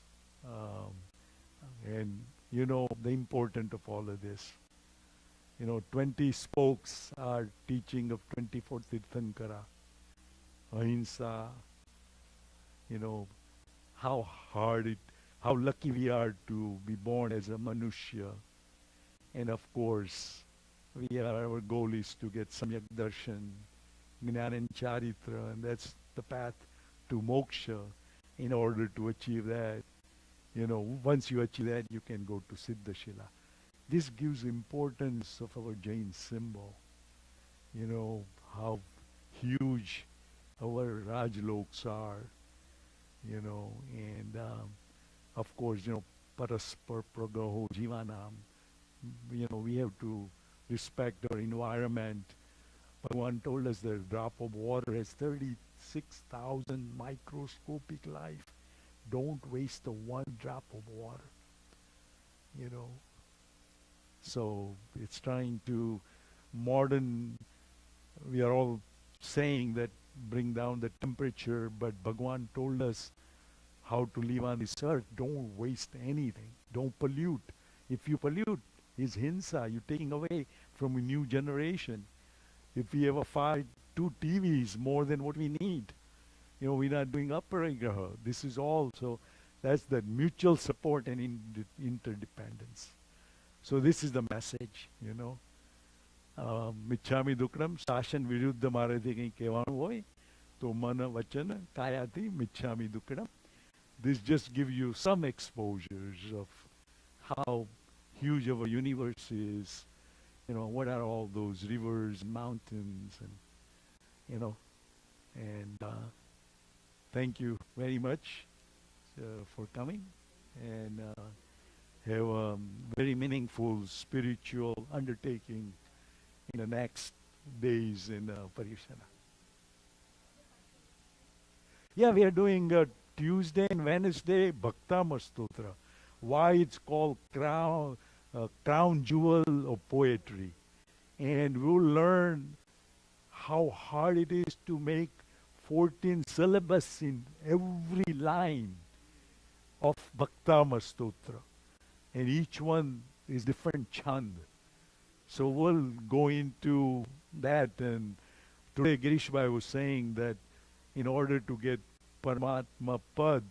And you know the importance of all of this. 20 spokes are teaching of 24th Tirthankara. Ahimsa, how lucky we are to be born as a Manushya. And of course, our goal is to get Samyak Darshan, Jnana and Charitra, and that's the path to moksha. In order to achieve that, once you achieve that, you can go to Siddhashila. This gives importance of our Jain symbol. you know, how huge our Rajloks are, you know, and of course, you know, Paraspar Pragaho Jivanam, you know, we have to respect our environment. Bhagavan told us that a drop of water has 36,000 microscopic life. Don't waste the one drop of water, you know. So it's trying to modern, we are all saying that bring down the temperature, but Bhagavan told us how to live on this earth. Don't waste anything. Don't pollute. If you pollute, is hinsa. You're taking away from a new generation. If we ever find 2 TVs more than what we need, you know, we're not doing aparigraha. This is all. So that's the mutual support and interdependence. So this is the message, you know. મિચ્છામી દુક્કડમ શાસન વિરુદ્ધ મારાથી કંઈ કહેવાનું હોય તો મન વચન કાયાથી મિચ્છામી દુક્કડમ. This just gives you some exposures of how huge of a universe is. You know, what are all those rivers, mountains, and, you know, and thank you very much for coming, and have a very meaningful spiritual undertaking in the next days in Paryushan. Yeah, we are doing Tuesday and Wednesday Bhaktama Stotra. Why it's called crown jewel of poetry. And we'll learn how hard it is to make 14 syllables in every line of Bhaktama Stotra. And each one is different chand. So we'll go into that. And today Girish Bhai was saying that in order to get Paramatma Pad,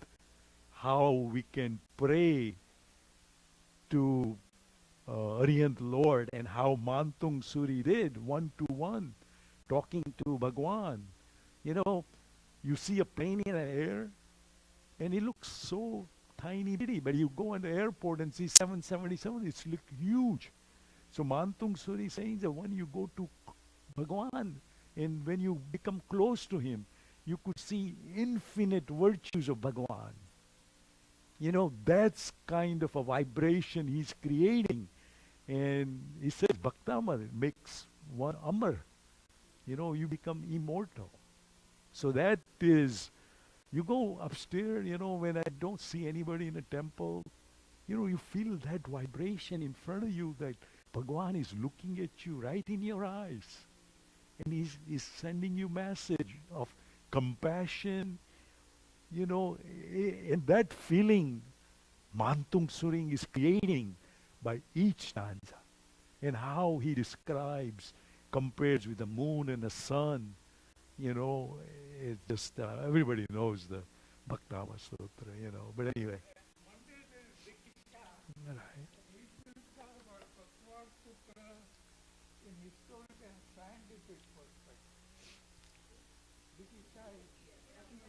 how we can pray to Arihant Lord, and how Mantung Suri did, 1-to-1, talking to Bhagwan. You know, you see a plane in the air, and it looks so tiny bitty, but you go in the airport and see 777, it's look huge. So Mantung Suri saying that when you go to Bhagwan, and when you become close to him, you could see infinite virtues of Bhagwan. You know, that's kind of a vibration he's creating. And he says, Bhaktama makes one Amar. You know, you become immortal. So that is, you go upstairs, you know, when I don't see anybody in a temple, you know, you feel that vibration in front of you, that Bhagwan is looking at you right in your eyes. And he's sending you message of compassion, you know, and that feeling Mantung Suring is creating by each stanza. And how he describes, compares with the moon and the sun, you know, it's just, everybody knows the Bhaktama Sutra, you know. But anyway. Right. In historical and scientific perspective.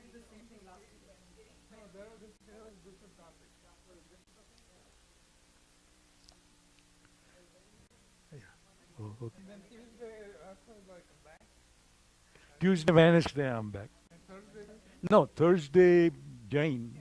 The same thing last year. No, there was different topic. Yeah. Oh, okay. And then Tuesday, after I come back. Tuesday, Wednesday, I'm back. And Thursday? No, Thursday, Jain.